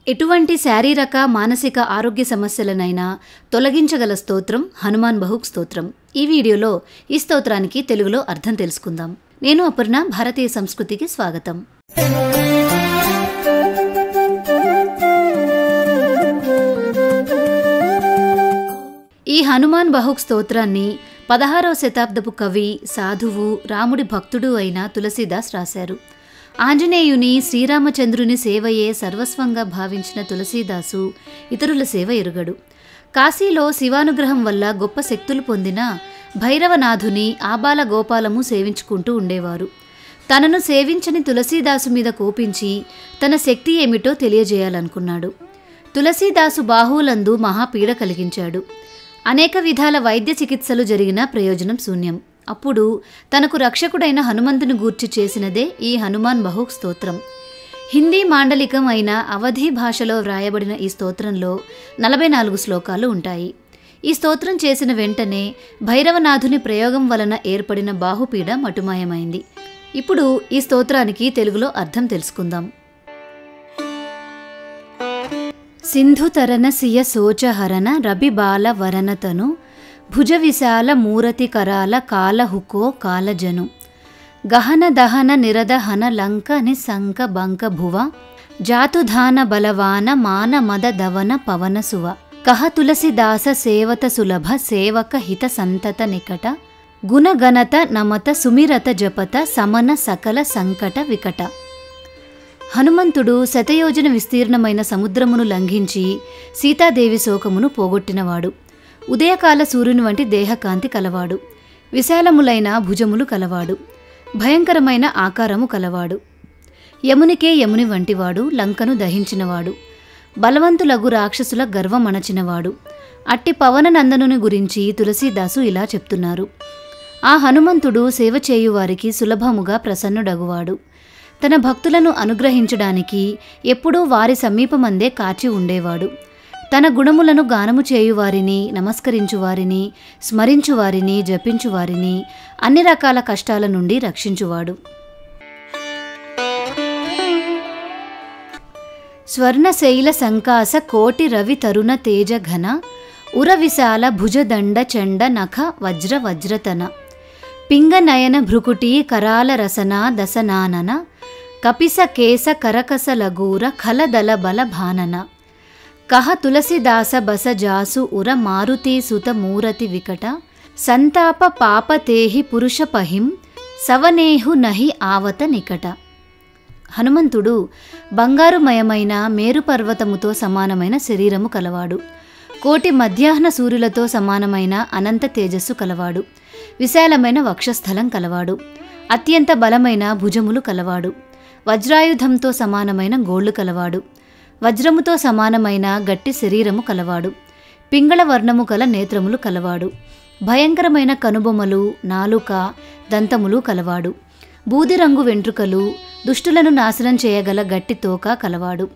ఎటువంటి శారీరక మానసిక ఆరోగ్య సమస్యలనైనా తొలగించగల స్తోత్రం హనుమాన్ బహుక్ స్తోత్రం. ఈ వీడియోలో ఈ స్తోత్రానికి తెలుగులో అర్థం తెలుసుకుందాం. నేను అపర్ణ, భారతీయ సంస్కృతికి స్వాగతం. ఈ హనుమాన్ బహుక్ స్తోత్రాన్ని 16వ శతాబ్దపు కవి, సాధువు, రాముడి భక్తుడు అయిన తులసీదాస్ రాశారు. ఆంజనేయుని, శ్రీరామచంద్రుని సేవయే సర్వస్వంగా భావించిన తులసీదాసు ఇతరుల సేవ ఎరుగడు. కాశీలో శివానుగ్రహం వల్ల గొప్ప శక్తులు పొందిన భైరవనాథుని ఆబాల గోపాలము సేవించుకుంటూ ఉండేవారు. తనను సేవించని తులసీదాసు మీద కోపించి తన శక్తి ఏమిటో తెలియజేయాలనుకున్నాడు. తులసీదాసు బాహువులందు మహాపీడ కలిగించాడు. అనేక విధాల వైద్య చికిత్సలు జరిగిన ప్రయోజనం శూన్యం. అప్పుడు తనకు రక్షకుడైన హనుమంతుని గూర్చి చేసినదే ఈ హనుమాన్ బహుక్ స్తోత్రం. హిందీ మాండలికం అయిన అవధీ భాషలో వ్రాయబడిన ఈ స్తోత్రంలో 44 శ్లోకాలు ఉంటాయి. ఈ స్తోత్రం చేసిన వెంటనే భైరవనాథుని ప్రయోగం వలన ఏర్పడిన బాహుపీడ మటుమాయమైంది. ఇప్పుడు ఈ స్తోత్రానికి తెలుగులో అర్థం తెలుసుకుందాం. సింధుతరణ సియ శోచహరణ రబిబాల వరణతను భుజ విశాల మూరతి కరాల కాలహుకో కాలజను గహన దహన నిరదహన లంక నిశంక బంక భువ జాతుధాన బలవాన మాన మద దవన పవన సువ కహ తులసిదాస సేవత సులభ సేవక హిత సంతత నికట గుణగణత నమత సుమిరత జపత సమన సకల సంకట వికట. హనుమంతుడు శతయోజన విస్తీర్ణమైన సముద్రమును లంఘించి సీతాదేవి శోకమును పోగొట్టినవాడు. ఉదయకాల సూర్యుని వంటి దేహకాంతి కలవాడు. విశాలములైన భుజములు కలవాడు. భయంకరమైన ఆకారము కలవాడు. యమునికే యముని వంటివాడు. లంకను దహించినవాడు. బలవంతులగు రాక్షసుల గర్వమణచినవాడు. అట్టి పవననందనుని గురించి తులసీదాసు ఇలా చెప్తున్నారు. ఆ హనుమంతుడు సేవ చేయువారికి సులభముగా ప్రసన్నుడగువాడు. తన భక్తులను అనుగ్రహించడానికి ఎప్పుడూ వారి సమీపమందే కాచి ఉండేవాడు. తన గుణములను గానము చేయువారిని, నమస్కరించువారిని, స్మరించువారిని, జపించువారిని అన్ని రకాల కష్టాల నుండి రక్షించువాడు. స్వర్ణశైల సంకాస కోటి రవి తరుణ తేజ ఘన ఉర విశాల భుజదండ చండ నఖ వజ్ర వజ్రతన పింగనయన భృకుటి కరాల రసన దసనానన కపిస కేశ కరకస లగూర ఖలదల బల భానన కహ తులసిదాస బస జాసు ఉర మారుతి సుత మూరతి వికట సంతాప పాపతేహి పురుష పహిం సవనేహు నహి ఆవత నికట. హనుమంతుడు బంగారుమయమైన మేరుపర్వతముతో సమానమైన శరీరము కలవాడు. కోటి మధ్యాహ్న సూర్యులతో సమానమైన అనంత తేజస్సు కలవాడు. విశాలమైన వక్షస్థలం కలవాడు. అత్యంత బలమైన భుజములు కలవాడు. వజ్రాయుధంతో సమానమైన గోళ్లు కలవాడు. వజ్రముతో సమానమైన గట్టి శరీరము కలవాడు. పింగళ వర్ణము కల నేత్రములు కలవాడు. భయంకరమైన కనుబొమ్మలు, నాలుక, దంతములు కలవాడు. బూదిరంగు వెంట్రుకలు, దుష్టులను నాశనం చేయగల గట్టి తోక కలవాడు.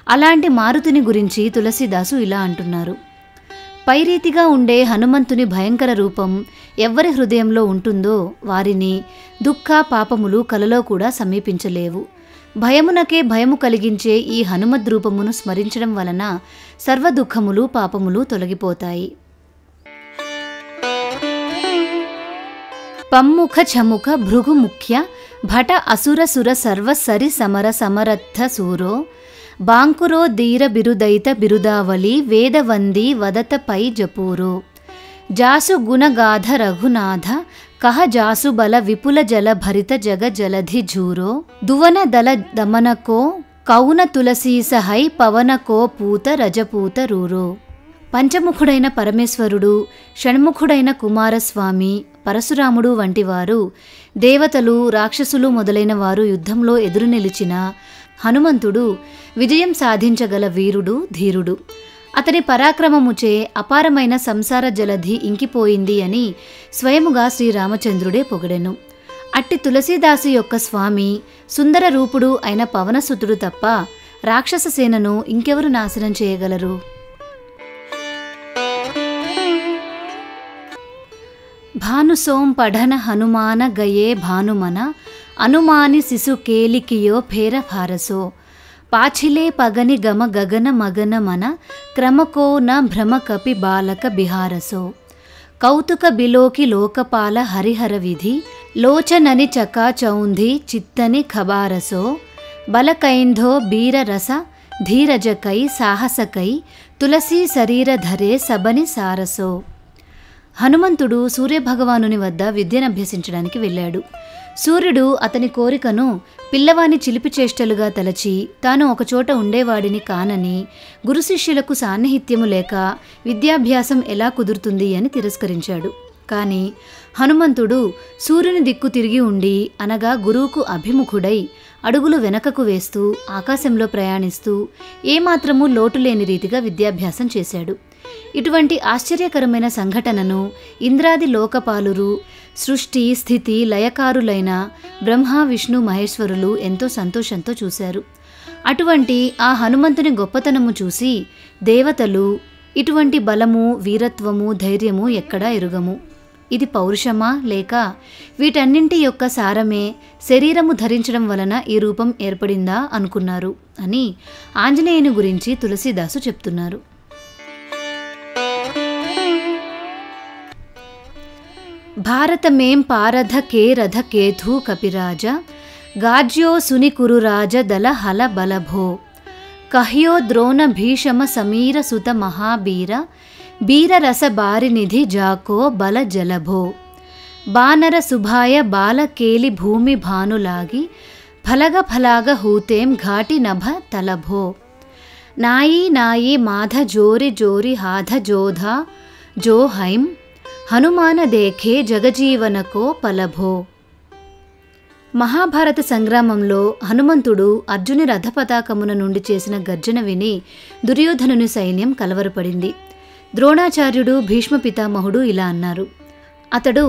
అలాంటి మారుతిని గురించి తులసీదాసు ఇలా అంటున్నారు. పైరీతిగా ఉండే హనుమంతుని భయంకర రూపం ఎవ్వరి హృదయంలో ఉంటుందో వారిని దుఃఖ పాపములు కలలో కూడా సమీపించలేవు. భయమునకే భయము కలిగించే ఈ హనుమద్రూపమును స్మరించడం వలన సర్వ దుఃఖములు, పాపములు తొలగిపోతాయి. పమ్ముఖ చముఖ భృగు ముఖ్య భట అసుర సుర సర్వ సరి సమర సమరర్థ సూరో బాంకురో ధీర బిరుదైత బిరుదావళి వేదవంది వదత పై జపూరో జాసు గుణగాధ రఘునాథ కహ జాసు బల విపుల జల భరిత జగ జలధి ఝూరో దువన దల దమనకో కౌన తులసీసహై పవనకో పూత రజపూత రూరో. పంచముఖుడైన పరమేశ్వరుడు, షణ్ముఖుడైన కుమారస్వామి, పరశురాముడు వంటివారు, దేవతలు, రాక్షసులు మొదలైన వారు యుద్ధంలో ఎదురు నిలిచిన హనుమంతుడు విజయం సాధించగల వీరుడు, ధీరుడు. అతని పరాక్రమముచే అపారమైన సంసార జలధి ఇంకిపోయింది అని స్వయముగా శ్రీరామచంద్రుడే పొగడెను. అట్టి తులసీదాసు యొక్క స్వామి సుందర రూపుడు అయిన పవనసుతుడు తప్ప రాక్షస సేనను ఇంకెవరు నాశనం చేయగలరు? భానుసోం పఢన హనుమాన గయే భానుమన అనుమాని శిశు కేలికియో ఫేర భారసో పాచిలే పగని గమ గగన మగన మన క్రమకో న భ్రమ కపి బాలక బిహారసో కౌతుక బిలోకి లోకపాల హరిహర విధి లోచనని చకా చౌంధి చిత్తని ఖబారసో బలకైంధో బీరరస ధీరజకై సాహసకై తులసీ శరీరధరే సబని సారసో. హనుమంతుడు సూర్యభగవానుని వద్ద విద్యనభ్యసించడానికి వెళ్ళాడు. సూర్యుడు అతని కోరికను పిల్లవాని చిలిపి చేష్టలుగా తలచి తాను ఒకచోట ఉండేవాడిని కానని, గురు శిష్యులకు సాన్నిహిత్యము లేక విద్యాభ్యాసం ఎలా కుదురుతుంది అని తిరస్కరించాడు. కానీ హనుమంతుడు సూర్యుని దిక్కు తిరిగి ఉండి, అనగా గురువుకు అభిముఖుడై అడుగులు వెనకకు వేస్తూ ఆకాశంలో ప్రయాణిస్తూ ఏమాత్రమూ లోటులేని రీతిగా విద్యాభ్యాసం చేశాడు. ఇటువంటి ఆశ్చర్యకరమైన సంఘటనను ఇంద్రాది లోకపాలురు, సృష్టి స్థితి లయకారులైన బ్రహ్మ విష్ణు మహేశ్వరులు ఎంతో సంతోషంతో చూశారు. అటువంటి ఆ హనుమంతుని గొప్పతనము చూసి దేవతలు, ఇటువంటి బలము, వీరత్వము, ధైర్యము ఎక్కడా ఎరుగము. ఇది పౌరుషమా లేక వీటన్నింటి యొక్క సారమే శరీరము ధరించడం వలన ఈ రూపం ఏర్పడిందా అనుకున్నారు అని ఆంజనేయుని గురించి తులసీదాసు చెప్తున్నారు. భారతమేం పారధ కే రథ కేతు కపిరాజ గాజ్యో సుని కురురాజ దళ హల బలభో కహ్యో ద్రోణ భీషమ సమీర సుత మహాబీర బీరరస బారినిధి జాకో బల జలభో బానర సుభాయ బాల కేలి భూమి భానులాగి ఫలగ ఫలాగ హూతేం ఘాటి నభ తలభో నాయీ నాయీ మాధ జోరి జోరి హాధ జోధ జో హైం హనుమాన దేఖే జగజీవనకో పలభో. మహాభారత సంగ్రామంలో హనుమంతుడు అర్జుని రథపతాకమున నుండి చేసిన గర్జన విని దుర్యోధనుని సైన్యం కలవరపడింది. ద్రోణాచార్యుడు, భీష్మ పితామహుడు ఇలా అన్నారు: అతడు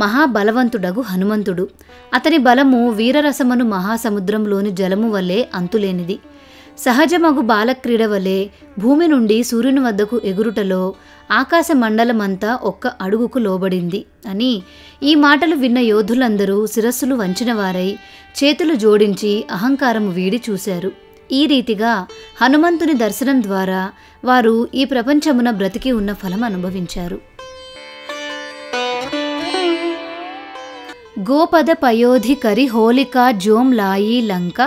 మహాబలవంతుడగు హనుమంతుడు. అతని బలము వీరరసమను మహాసముద్రంలోని జలము వలె అంతులేనిది. సహజమగు బాలక్రీడ వలె భూమి నుండి సూర్యుని వద్దకు ఎగురుటలో ఆకాశ మండలమంతా ఒక్క అడుగుకు లోబడింది అని ఈ మాటలు విన్న యోధులందరూ శిరస్సులు వంచిన వారై చేతులు జోడించి అహంకారము వీడి చూశారు. ఈ రీతిగా హనుమంతుని దర్శనం ద్వారా వారు ఈ ప్రపంచమున బ్రతికి ఉన్న ఫలం అనుభవించారు. గోపద పయోధి కరి హోలికా జోం లాయి లంక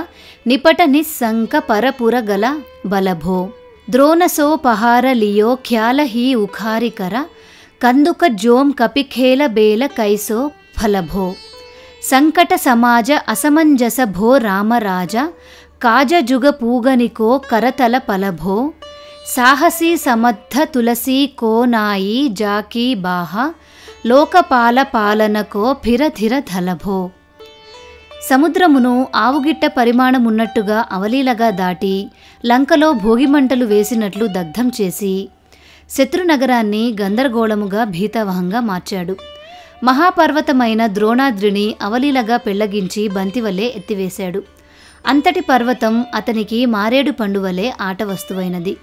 నిపట నిస్సంక పరపుర గల బలభో ద్రోణసో పహార లియో ఖ్యాల హీ ఉఖారికర కందుక జోం కపిఖేల బేల కైసో ఫలభో సంకట సమాజ అసమంజస భో రామరాజ కాజజుగ పూగనికో కరతల పలభో సాహసీ సమర్థ తులసీ కోనాయి జాకీ బాహ లోకపాల పాలనకో ఫిరధిర ధలభో. సముద్రమును ఆవుగిట్ట పరిమాణమున్నట్టుగా అవలీలగా దాటి లంకలో భోగిమంటలు వేసినట్లు దగ్ధం చేసి శత్రునగరాన్ని గందరగోళముగా భీతావహంగా మార్చాడు. మహాపర్వతమైన ద్రోణాద్రిని అవలీలగా పెళ్లగించి బంతివలే ఎత్తివేశాడు. అంతటి పర్వతం అతనికి మారేడు పండువలే ఆట వస్తువైనది.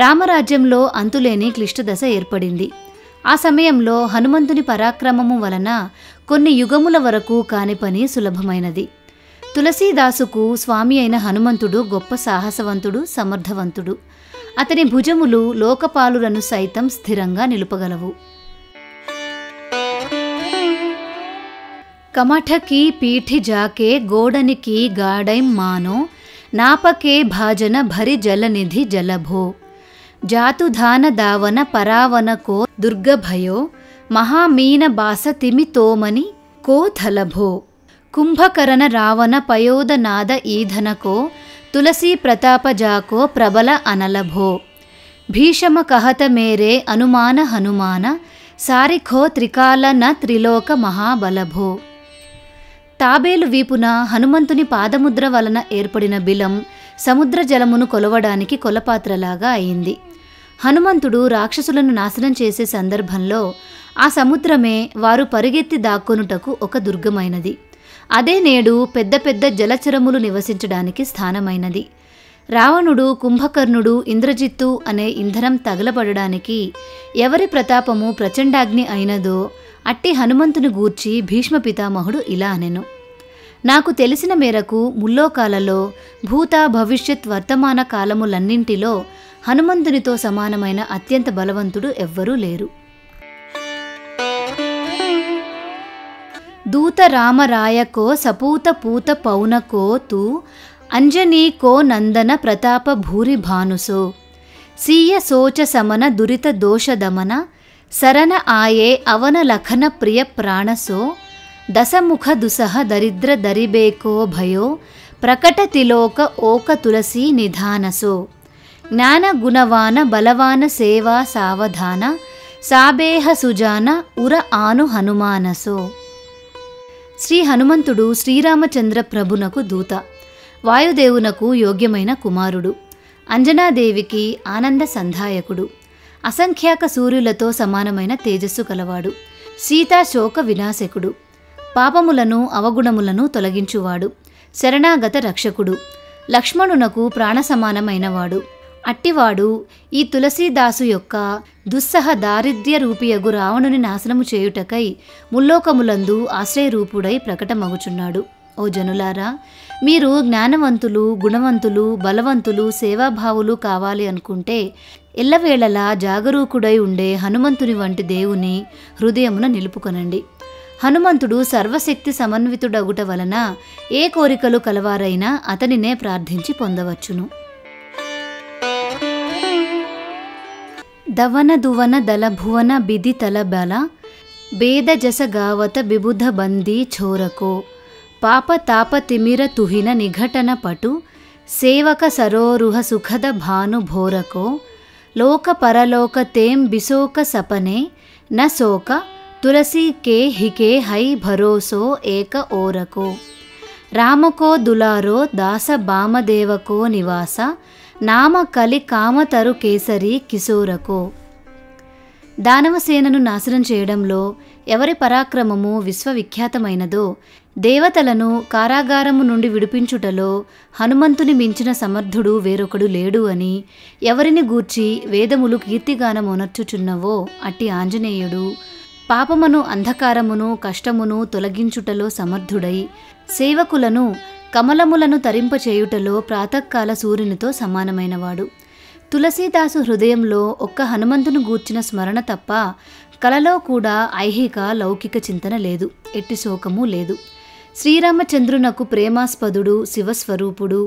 రామరాజ్యంలో అంతులేని క్లిష్టదశ ఏర్పడింది. ఆ సమయంలో హనుమంతుని పరాక్రమము వలన కొన్ని యుగముల వరకు కాని పని సులభమైనది. తులసీదాసుకు స్వామి అయిన హనుమంతుడు గొప్ప సాహసవంతుడు, సమర్థవంతుడు. అతని భుజములు లోకపాలులను సైతం స్థిరంగా నిలుపగలవు. కమఠకి పీఠి జాకే గోడనికి గాడైం మానో నాపకే భాజన భరి జలనిధి జలభో జాతుధాన దావన పరావనకో దుర్గభయో మహామీన బాస తిమితోమని కో థలభో కుంభకరణ రావణ పయోదనాద ఈధనకో తులసీ ప్రతాపజాకో ప్రబల అనలభో భీషమ కహత మేరే అనుమాన హనుమాన సారిఖో త్రికాల న త్రిలోక మహాబలభో. తాబేలు వీపున హనుమంతుని పాదముద్ర వలన ఏర్పడిన బిలం సముద్ర జలమును కొలవడానికి కొలపాత్రలాగా అయింది. హనుమంతుడు రాక్షసులను నాశనం చేసే సందర్భంలో ఆ సముద్రమే వారు పరిగెత్తి దాక్కొనుటకు ఒక దుర్గమైనది. అదే నేడు పెద్ద పెద్ద జలచరములు నివసించడానికి స్థానమైనది. రావణుడు, కుంభకర్ణుడు, ఇంద్రజిత్తు అనే ఇంధనం తగలబడడానికి ఎవరి ప్రతాపము ప్రచండాగ్ని అయినదో అట్టి హనుమంతుని గూర్చి భీష్మ పితామహుడు ఇలా అనెను: నాకు తెలిసిన మేరకు ముల్లోకాలలో భూత భవిష్యత్ వర్తమాన కాలములన్నింటిలో హనుమంతునితో సమానమైన అత్యంత బలవంతుడు ఎవ్వరూ లేరు. దూత రామరాయకో సపూత పూత పౌనకో తూ అంజనీకో నందన ప్రతాప భూరి భానుసో సీయ శోచ సమన దురిత దోష దమన శరణ ఆయే అవన లఖన ప్రియ ప్రాణసో దశముఖ దుసహ దరిద్ర దరిబేకో భయో ప్రకట తిలోక ఓక తులసీ నిధానసో జ్ఞాన గుణవాన బలవాన సేవా సావధాన సాబేహ సుజాన ఉర ఆను హనుమానసో. శ్రీ హనుమంతుడు శ్రీరామచంద్ర ప్రభునకు దూత, వాయుదేవునకు యోగ్యమైన కుమారుడు, అంజనాదేవికి ఆనంద సంధాయకుడు, అసంఖ్యాక సూర్యులతో సమానమైన తేజస్సు కలవాడు, సీతాశోక వినాశకుడు, పాపములను అవగుణములను తొలగించువాడు, శరణాగత రక్షకుడు, లక్ష్మణునకు ప్రాణ సమానమైనవాడు. అట్టివాడు ఈ తులసీదాసు యొక్క దుస్సహ దారిద్ర్య రూపియగు రావణుని నాశనము చేయుటకై ముల్లోకములందు ఆశ్రయరూపుడై ప్రకటమగుచున్నాడు. ఓ జనులారా, మీరు జ్ఞానవంతులు, గుణవంతులు, బలవంతులు, సేవాభావులు కావాలి అనుకుంటే ఎల్లవేళలా జాగరూకుడై ఉండే హనుమంతుని వంటి దేవుని హృదయమున నిలుపుకొనండి. హనుమంతుడు సర్వశక్తి సమన్వితుడగుట వలన ఏ కోరికలు కలవారైనా అతనినే ప్రార్థించి పొందవచ్చును. దవన దువన దళ భువన బిధి తల బల భేద జస గావత బిబుధ బందీ ఛోరకో పాప తాప తిమిర తుహిన నిఘటన పటు సేవక సరోరుహ సుఖద భాను భోరకో లోక పరలోక తేం బిసోక సపనే న శోక తులసీ కే హికే హై భరోసో ఏక ఓరకో రామకో దులారో దాస బామదేవకో నివాస నామ కలి కామతరు కేసరి కిశోరకో. దానవసేనను నాశనం చేయడంలో ఎవరి పరాక్రమము విశ్వవిఖ్యాతమైనదో, దేవతలను కారాగారము నుండి విడిపించుటలో హనుమంతుని మించిన సమర్థుడు వేరొకడు లేడు అని ఎవరిని గూర్చి వేదములు కీర్తిగానమొనర్చుచున్నవో అట్టి ఆంజనేయుడు పాపమును, అంధకారమును, కష్టమును తొలగించుటలో సమర్థుడై సేవకులను, కమలములను తరింపచేయుటలో ప్రాతకాల సూర్యునితో సమానమైనవాడు. తులసీదాసు హృదయంలో ఒక్క హనుమంతును గూర్చిన స్మరణ తప్ప కలలో కూడా ఐహిక లౌకిక చింతన లేదు, ఎట్టి శోకము లేదు. శ్రీరామచంద్రునకు ప్రేమాస్పదుడు, శివస్వరూపుడు,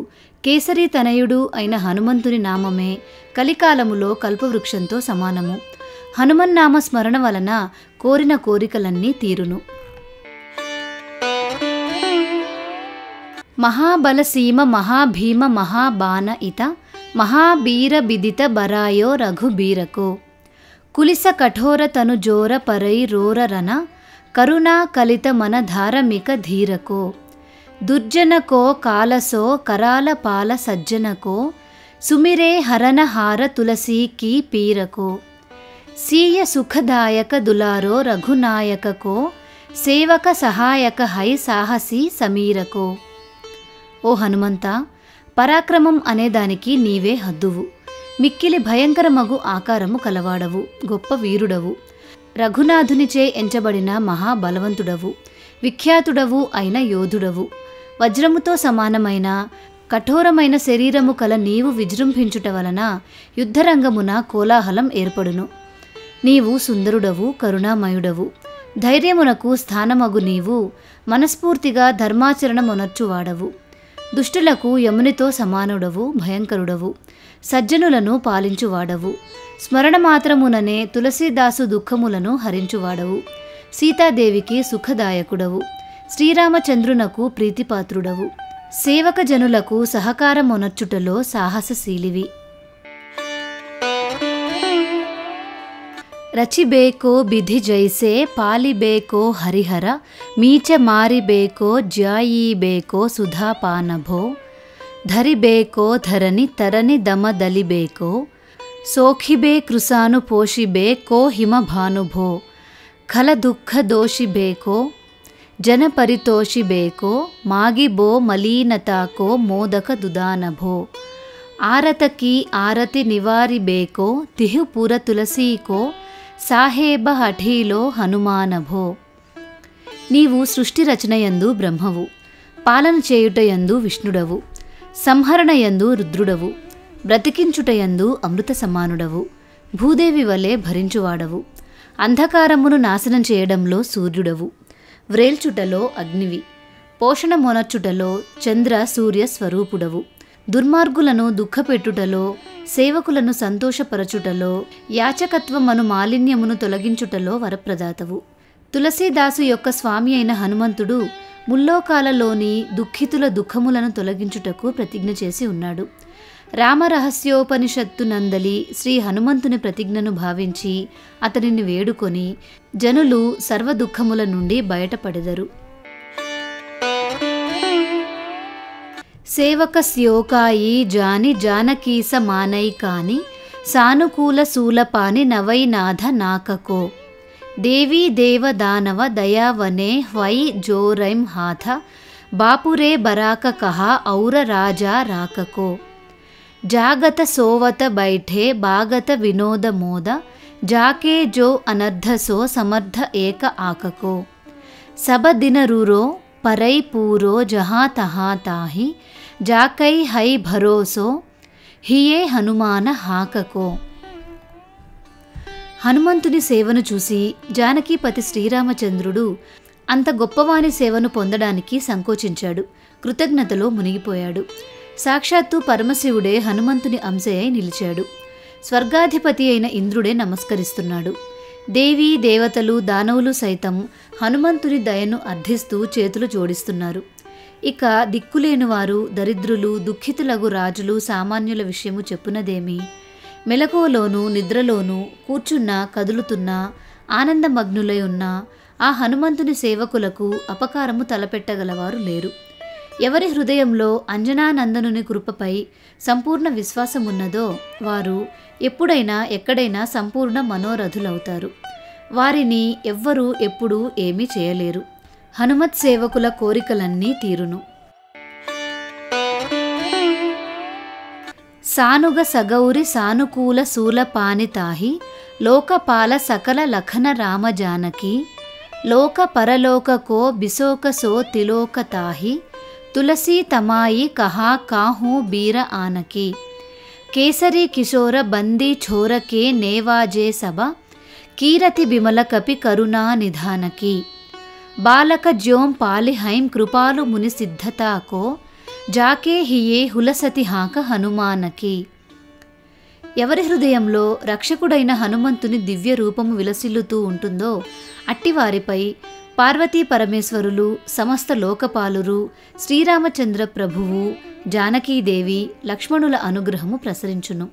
కేసరీ తనయుడు అయిన హనుమంతుని నామమే కలికాలములో కల్పవృక్షంతో సమానము. హనుమన్నామ స్మరణ వలన కోరిన కోరికలన్నీ తీరును. మహాబలసీమ మహాభీమ మహాబాణ ఇత మహాబీర బిదిత బరాయో రఘుబీరకో కులిస కఠోర తను జోర పరై రోర రన కరుణా కలిత మన ధారమిక ధీరకో దుర్జనకో కాలసో కరాల పాల సజ్జనకో సుమిరే హరన హార తులసీ కీ పీరకో సీయ సుఖదాయక దులారో రఘునాయకకో సేవక సహాయక హై సాహసీ సమీరకో. ఓ హనుమంత, పరాక్రమం అనేదానికి నీవే హద్దువు. మిక్కిలి భయంకరమగు ఆకారము కలవాడవు, గొప్ప వీరుడవు, రఘునాథునిచే ఎంచబడిన మహాబలవంతుడవు, విఖ్యాతుడవు అయిన యోధుడవు. వజ్రముతో సమానమైన కఠోరమైన శరీరము కల నీవు విజృంభించుట వలన యుద్ధరంగమున కోలాహలం ఏర్పడును. నీవు సుందరుడవు, కరుణామయుడవు. ధైర్యమునకు స్థానమగు నీవు మనస్ఫూర్తిగా ధర్మాచరణమొనర్చువాడవు. దుష్టులకు యమునితో సమానుడవు, భయంకరుడవు. సజ్జనులను పాలించువాడవు. స్మరణ మాత్రముననే తులసీదాసు దుఃఖములను హరించువాడవు. సీతాదేవికి సుఖదాయకుడవు. శ్రీరామచంద్రునకు ప్రీతిపాత్రుడవు. సేవక జనులకు సహకారమొనర్చుటలో సాహసశీలివి. రచిబేకో బిధి జైసే పాలిబేకో హరిహర మీచ మారిబేకో జ్యాయీబేకో సుధాపానభో ధరిబేకో ధరణి తరణి దమ దలిబేకో సోఖిబే కృసాను పోషిబే కో హిమభానుభో ఖల దుఃఖ దోషిబేకో జన పరితోషిబేకో మాగిబో మలీనతాకో మోదక దుదానభో ఆరతకి ఆరతి నివారిబేకో తిహుపుర తులసీకో సాహేబ హఠీలో హనుమానభో. నీవు సృష్టి రచనయందు బ్రహ్మవు, పాలన చేయుటయందు విష్ణుడవు, సంహరణయందు రుద్రుడవు, బ్రతికించుటయందు అమృత సమానుడవు, భూదేవి వలె భరించువాడవు, అంధకారమును నాశనం చేయడంలో సూర్యుడవు, వ్రేల్చుటలో అగ్నివి, పోషణ మొనర్చుటలో చంద్ర సూర్య స్వరూపుడవు, దుర్మార్గులను దుఃఖపెట్టుటలో, సేవకులను సంతోషపరచుటలో, యాచకత్వమను మాలిన్యమును తొలగించుటలో వరప్రదాతవు. తులసీదాసు యొక్క స్వామి అయిన హనుమంతుడు ముల్లోకాలలోని దుఃఖితుల దుఃఖములను తొలగించుటకు ప్రతిజ్ఞ చేసి ఉన్నాడు. రామరహస్యోపనిషత్తు నందలి శ్రీ హనుమంతుని ప్రతిజ్ఞను భావించి అతనిని వేడుకొని జనులు సర్వదుఃఖముల నుండి బయటపడెదరు. సేవకస్యోకాయి జాని జానకీస మానైకాని సానుకూల శూలపాని నవైనాథ నాకకో దేవీ దేవ దానవ దయావనే వై జోరైం హాథ బాపురే బరాక కహా ఔర రాజా రాకకో జాగత సోవత బైఠే బాగత వినోద మోద జాకే జో అనర్ధసో సమర్థ ఏక ఆకకో సబ దిన రూరో పరై పూరో జహా తహా తాహి జాకై హై భరోసో హియే హనుమాన హాకకో. హనుమంతుని సేవను చూసి జానకీపతి శ్రీరామచంద్రుడు అంత గొప్పవాని సేవను పొందడానికి సంకోచించాడు. కృతజ్ఞతలో మునిగిపోయాడు. సాక్షాత్తు పరమశివుడే హనుమంతుని అంశయై నిలిచాడు. స్వర్గాధిపతి అయిన ఇంద్రుడే నమస్కరిస్తున్నాడు. దేవీ దేవతలు దానవులు సైతం హనుమంతుని దయను అర్థిస్తూ చేతులు జోడిస్తున్నారు. ఇక దిక్కులేనివారు, దరిద్రులు, దుఃఖితులగు రాజులు, సామాన్యుల విషయము చెప్పునదేమి? మెలకువలోనూ నిద్రలోనూ కూర్చున్నా కదులుతున్నా ఆనందమగ్నులై ఉన్నా ఆ హనుమంతుని సేవకులకు అపకారము తలపెట్టగలవారు లేరు. ఎవరి హృదయంలో అంజనానందనుని కృపపై సంపూర్ణ విశ్వాసమున్నదో వారు ఎప్పుడైనా ఎక్కడైనా సంపూర్ణ మనోరథులవుతారు. వారిని ఎవ్వరూ ఎప్పుడూ ఏమీ చేయలేరు. హనుమత్ సేవకుల కోరికలన్నీ తీరును. సానుగ సగౌరి సానుకూల శూలపానితాహి లోకపాల సకల లఖన రామ జానకి లోక పరలోకకో బిసోక సో తిలోకతాహి తులసీ తమాయి కహా కాహూ బీర ఆనకి కేసరి కిశోర బందీ ఛోరకే నేవాజే సభ కీరతి బిమల కపి కరుణా నిధానకి బాలక జ్యోం పాలిహైం కృపాలు ముని సిద్ధతాకో జాకే హియే హులసతి హాక హనుమానకి. ఎవరి హృదయంలో రక్షకుడైన హనుమంతుని దివ్య రూపము విలసిల్లుతూ ఉంటుందో అట్టివారిపై పార్వతీ పరమేశ్వరులు, సమస్త లోకపాలురు, శ్రీరామచంద్ర ప్రభువు, జానకీదేవి, లక్ష్మణుల అనుగ్రహము ప్రసరించును.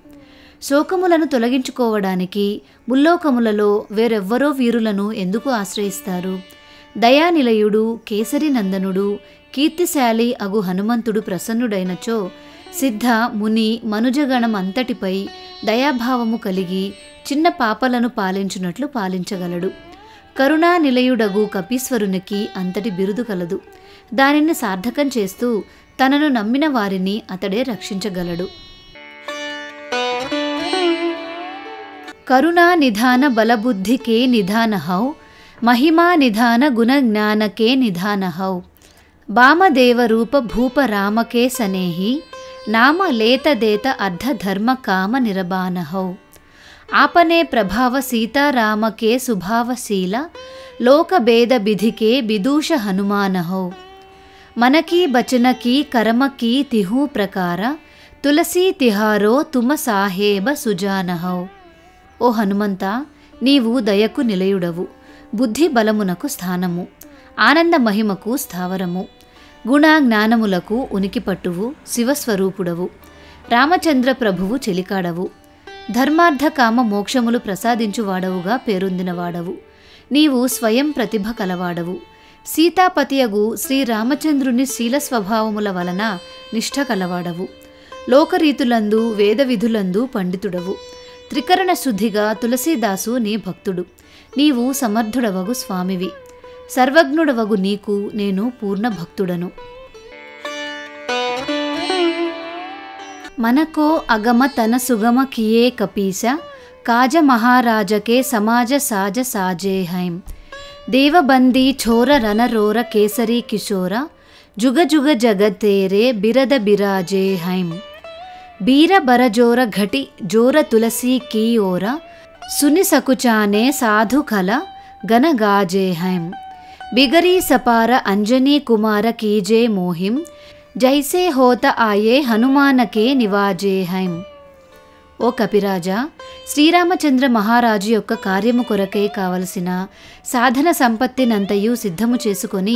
శోకములను తొలగించుకోవడానికి ముల్లోకములలో వేరెవ్వరో వీరులను ఎందుకు ఆశ్రయిస్తారు? దయానిలయుడు, కేసరి నందనుడు, కీర్తిశాలి అగు హనుమంతుడు ప్రసన్నుడైనచో సిద్ధ, ముని, మనుజగణం అంతటిపై దయాభావము కలిగి చిన్న పాపలను పాలించున్నట్లు పాలించగలడు. కరుణా నిలయుడగు కపీశ్వరునికి అంతటి బిరుదు కలదు. దానిని సార్థకం చేస్తూ తనను నమ్మిన వారిని అతడే రక్షించగలడు. కరుణా నిధాన బలబుద్ధికే నిధానహౌ మహిమా నిధాన గుణజ్ఞానకే నిధానహౌ బామదేవ రూప భూప రామకే సనేహి నామ లేతదేత అర్ధధర్మ కామ నిరబానహౌ ఆపనే ప్రభావ సీతారామకే సుభావశీల లోకభేద బిధికే బిదూష హనుమానహౌ మనకీ బచనకీ కరమకీ తిహూ ప్రకార తులసీ తిహారో తుమ సాహేబ సుజానహౌ. ఓ హనుమంత, నీవు దయకు నిలయుడవు, బుద్ధి బలమునకు స్థానము, ఆనంద మహిమకు స్థావరము, గుణ జ్ఞానములకు ఉనికి పట్టువు, శివస్వరూపుడవు, రామచంద్ర ప్రభువు చెలికాడవు, ధర్మార్థ కామ మోక్షములు ప్రసాదించువాడవుగా పేరొందినవాడవు. నీవు స్వయం ప్రతిభ కలవాడవు. సీతాపతియగు శ్రీరామచంద్రుని శీల స్వభావముల వలన నిష్ఠ కలవాడవు. లోకరీతులందు వేద విధులందు పండితుడవు. త్రికరణ శుద్ధిగా తులసీదాసు నీ భక్తుడు. నీవు సమర్థుడవగు స్వామివి. సర్వజ్ఞుడవగు నీకు నేను పూర్ణ భక్తుడను. మనకో అగమ తన సుగమ కియే కపీస కాజ మహారాజకే సమాజ సాజ సాజేహైం దేవబందీ ఛోర రణరోర కేసరీ కిశోర జుగ జుగ జగతేరే బిరద బిరాజే హైం బీర బరజోర ఘటి జోర తులసి కీ ఓర సుని సకుచానే సాధు కల గన గాజే హైం బిగరీ సపార అంజనీ కుమార కీజే మోహిం జైసే హోత ఆయే హనుమానకే నివాజే హైం. ఓ కపిరాజా, శ్రీరామచంద్ర మహారాజు యొక్క కార్యము కొరకై కావలసిన సాధన సంపత్తినంతయు సిద్ధము చేసుకొని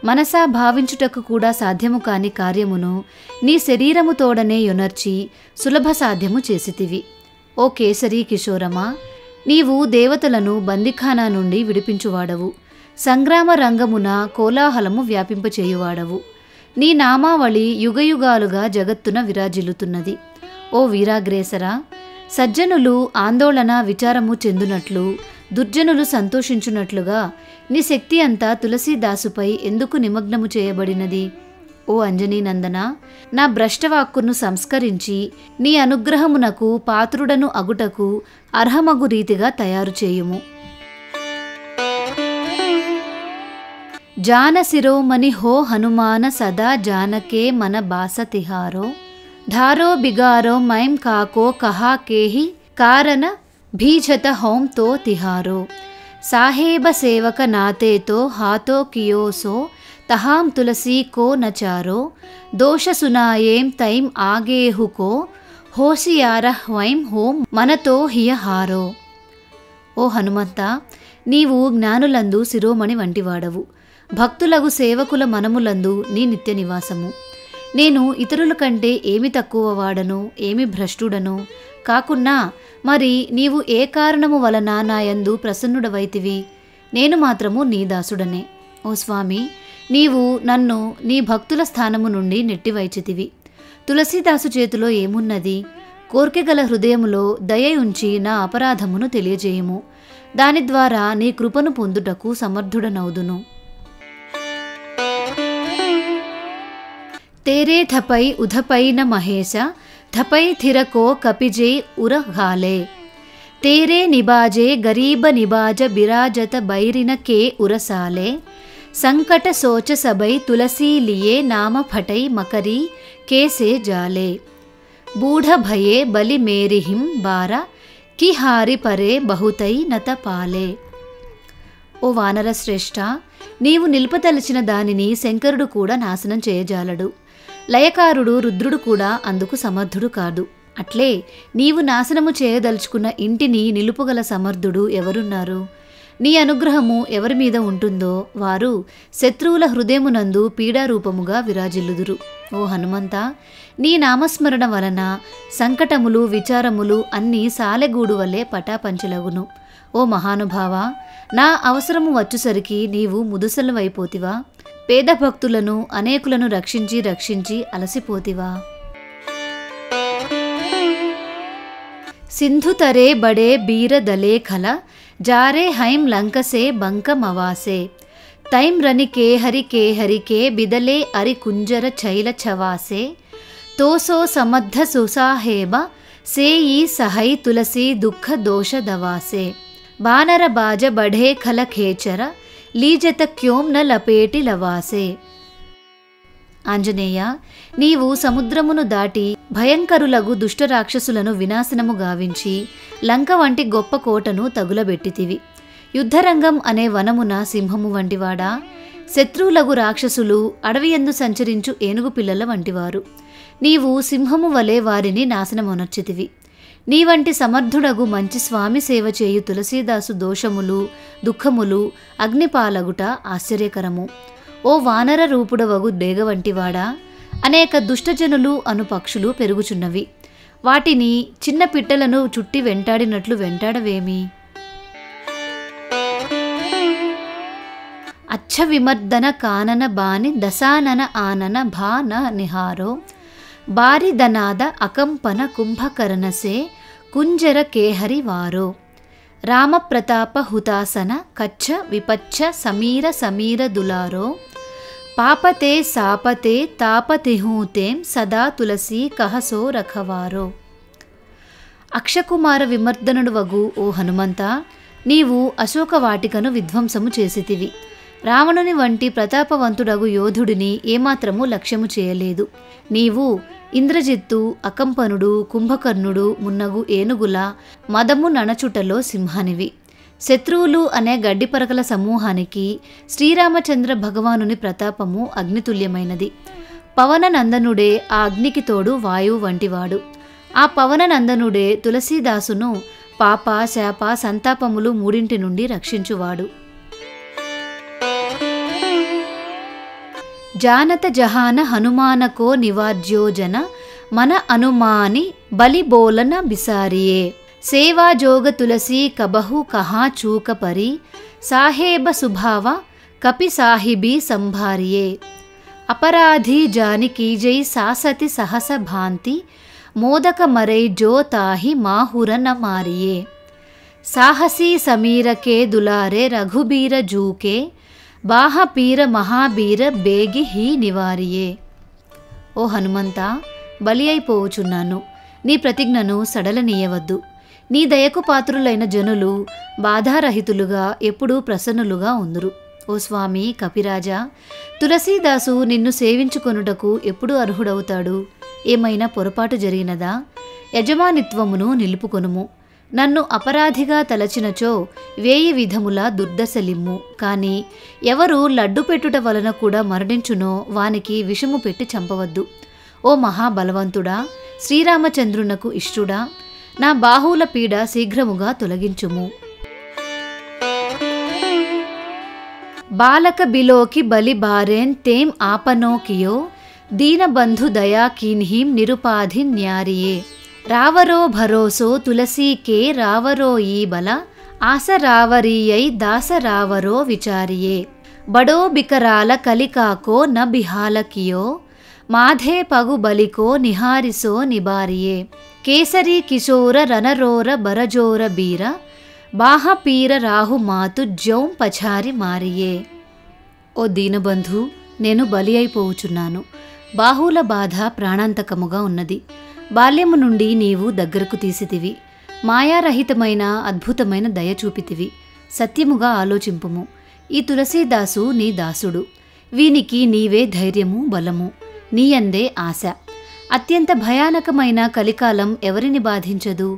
మనసా భావించుటకు కూడా సాధ్యము కాని కార్యమును నీ శరీరము తోడనే యొనర్చి సులభ సాధ్యము చేసితివి. ఓ కేసరి కిశోరమా, నీవు దేవతలను బందిఖానా నుండి విడిపించువాడవు, సంగ్రామ రంగమున కోలాహలము వ్యాపింపచేయువాడవు. నీ నామావళి యుగయుగాలుగా జగత్తున విరాజిల్లుతున్నది. ఓ వీరాగ్రేసరా, సజ్జనులు ఆందోళన విచారము చెందునట్లు, దుర్జనులు సంతోషించున్నట్లుగా నీ శక్తి అంతా తులసీదాసుపై ఎందుకు నిమగ్నము చేయబడినది? ఓ అంజనీనందన, నా భ్రష్టవాక్కును సంస్కరించి నీ అనుగ్రహమునకు పాత్రుడను అగుటకు అర్హమగు రీతిగా తయారు చేయుము. జాన శిరోమణి హో హనుమాన సదా జానకే మన బాస తిహారో ధారో బిగారో మైం కాకో కహా కేహి కారణ భీజత హోం తో తిహారో సాహేబ సేవక నాతేతో హాతో కియోసో తహాం తులసీ కో నచారో దోష సునాయేం తైం ఆగేహుకో హోసియార వైం హోం మనతో హియహారో. ఓ హనుమంత, నీవు జ్ఞానులందు శిరోమణి వంటివాడవు, భక్తులగు సేవకుల మనములందు నీ నిత్య నివాసము. నేను ఇతరుల కంటే ఏమి తక్కువ వాడను, ఏమి భ్రష్టుడను కాకున్నా మరి నీవు ఏ కారణము వలన నాయందు ప్రసన్నుడవైతివి? నేను మాత్రము నీ దాసుడనే. ఓ స్వామి, నీవు నన్ను నీ భక్తుల స్థానము నుండి నెట్టివైచితివి. తులసీదాసు చేతిలో ఏమున్నది? కోర్కెగల హృదయములో దయ ఉంచి నా అపరాధమును తెలియజేయము. దాని ద్వారా నీ కృపను పొందుటకు సమర్థుడనవుదును. तेरे थपई उधपई न महेश थपई थिरको कपिजे उरघाले तेरे निबाजे गरीब निबाज बिराजत बैरिन के उरसाले संकट सोच सबई तुलसी लिए नाम फटई मकरी केसे जाले बूढ़ भये बलि मेरिहिम बारा कि हारि परे बहुतई नत पाले. ఓ వానర శ్రేష్ఠ, నీవు నిలుపదలిచిన దానిని శంకరుడు కూడా నాశనం చేయజాలడు, లయకారుడు రుద్రుడు కూడా అందుకు సమర్థుడు కాదు. అట్లే నీవు నాశనము చేయదలుచుకున్న ఇంటిని నిలుపుగల సమర్థుడు ఎవరున్నారు? నీ అనుగ్రహము ఎవరి మీద ఉంటుందో వారు శత్రువుల హృదయమునందు పీడారూపముగా విరాజిల్లుదురు. ఓ హనుమంత, నీ నామస్మరణ వలన సంకటములు విచారములు అన్నీ సాలెగూడు వలె పటాపంచలగును. ఓ మహానుభావ, నా అవసరము వచ్చుసరికి నీవు ముదుసలవైపోతివా? పేద భక్తులను అనేకులను రక్షించి రక్షించి అలసిపోతివా? సింధుతరే బడే బీర దలే ఖల జారే హైం లంకసే బంకమవాసే తైం రని కేహరి కేహరికే బిదలే అరి కుంజర చైల చవాసే తోసో సమర్థ సుసాహేబ సేయి సహై తులసి దుఃఖ దోష దవాసే బానర బాజ బఢే ఖల ఖేచర లీజత క్యోం న లపేటి లవాసే. ఆంజనేయ, నీవు సముద్రమును దాటి భయంకరులగు దుష్టరాక్షసులను వినాశనము గావించి లంక వంటి గొప్ప కోటను తగులబెట్టితివి. యుద్ధరంగం అనే వనమున సింహము వంటివాడా? శత్రువులగు రాక్షసులు అడవియందు సంచరించు ఏనుగు పిల్లల వంటివారు. నీవు సింహము వలె వారిని నాశనమొనర్చితివి. నీ వంటి సమర్థుడగు మంచి స్వామి సేవ చేయు తులసీదాసు దోషములు దుఃఖములు అగ్నిపాలగుట ఆశ్చర్యకరము. ఓ వానర రూపుడవగు డేగ వంటివాడా? అనేక దుష్టజనులు అను పక్షులు పెరుగుచున్నవి. వాటిని చిన్న పిట్టలను చుట్టి వెంటాడినట్లు వెంటాడవేమి? అచ్చ విమర్దన కానన బాని దశానన ఆనన భాన నిహారో బారిదనాద అకంపన కుంభకర్ణసే కుంజర కేహరి వారో రామప్రతాప హుతాసన కచ్చ విపచ్చ సమీర సమీర దులారో పాపతే సాపతే తాపతిహూతేం సదా తులసి కహసో రఖవారో. అక్షకుమార విమర్దనుడు వగు ఓ హనుమంత, నీవు అశోక వాటికను విధ్వంసము చేసితివి. రావణుని వంటి ప్రతాపవంతుడగు యోధుడిని ఏమాత్రము లక్ష్యము చేయలేదు. నీవు ఇంద్రజిత్తు, అకంపనుడు, కుంభకర్ణుడు మున్నగు ఏనుగుల మదము నణచుటలో సింహానివి. శత్రువులు అనే గడ్డిపరకల సమూహానికి శ్రీరామచంద్ర భగవానుని ప్రతాపము అగ్నితుల్యమైనది. పవననందనుడే ఆ అగ్నికి తోడు వాయువు వంటివాడు. ఆ పవననందనుడే తులసీదాసును పాప, శాప, సంతాపములు మూడింటి నుండి రక్షించువాడు. జానత జహాన హనుమానకో నివాజ్యోజన మన అనుమాని బలిబోలన బిసారియే సేవా జోగ తులసి కబహు కహా చూక పరి సాహేబ సుభావ కపి సాహిబీ సంభారియే అపరాధి జానికి జై సాసతి సహస భాంతి మోదక మరై జో తాహి మాహుర న మారియే సాహసీ సమీరకే దులారే రఘుబీర జూకే బాహపీర మహాబీర బేగి హీ నివారియే. ఓ హనుమంత, బలి అయిపోవుచున్నాను. నీ ప్రతిజ్ఞను సడలనీయవద్దు. నీ దయకు పాత్రులైన జనులు బాధారహితులుగా ఎప్పుడూ ప్రసన్నులుగా ఉందురు. ఓ స్వామి కపిరాజా, తులసీదాసు నిన్ను సేవించుకొనుటకు ఎప్పుడు అర్హుడవుతాడు? ఏమైనా పొరపాటు జరిగినదా? యజమానిత్వమును నిలుపుకొనుము. నన్ను అపరాధిగా తలచినచో 1000 విధముల దుర్దశలిమ్ము. కాని ఎవరు లడ్డు పెట్టుట వలన కూడా మరణించునో వానికి విషము పెట్టి చంపవద్దు. ఓ మహాబలవంతుడా, శ్రీరామచంద్రునకు ఇష్టుడా, నా బాహువుల పీడ శీఘ్రముగా తొలగించుము. బాలక బిలోకి బలి బారేన్ తేం ఆపనోకియో దీనబంధు దయా కీన్హీం నిరుపాధి న్యారియే రావరో భరోసో తులసీకే రావరో ఈ బల ఆస రావరీయై దాస రావరో విచారియే బడో బికరాల కలికాకో న బిహాలకియో మాధే పగు బలికో నిహారిసో నిబారియే కేసరి కిశోర రణరోర బరజోర బీర బాహపీర రాహు మాతు జౌం పచారి మారియే. ఓ దీనబంధు, నేను బలి అయిపోవుచున్నాను. బాహువుల బాధ ప్రాణాంతకముగా ఉన్నది. బాల్యము నుండి నీవు దగ్గరకు తీసితివి. మాయారహితమైన అద్భుతమైన దయ చూపితివి. సత్యముగా ఆలోచింపుము. ఈ తులసీదాసు నీ దాసుడు. వీనికి నీవే ధైర్యము, బలము. నీయందే ఆశ. అత్యంత భయానకమైన కలికాలం ఎవరిని బాధించదు?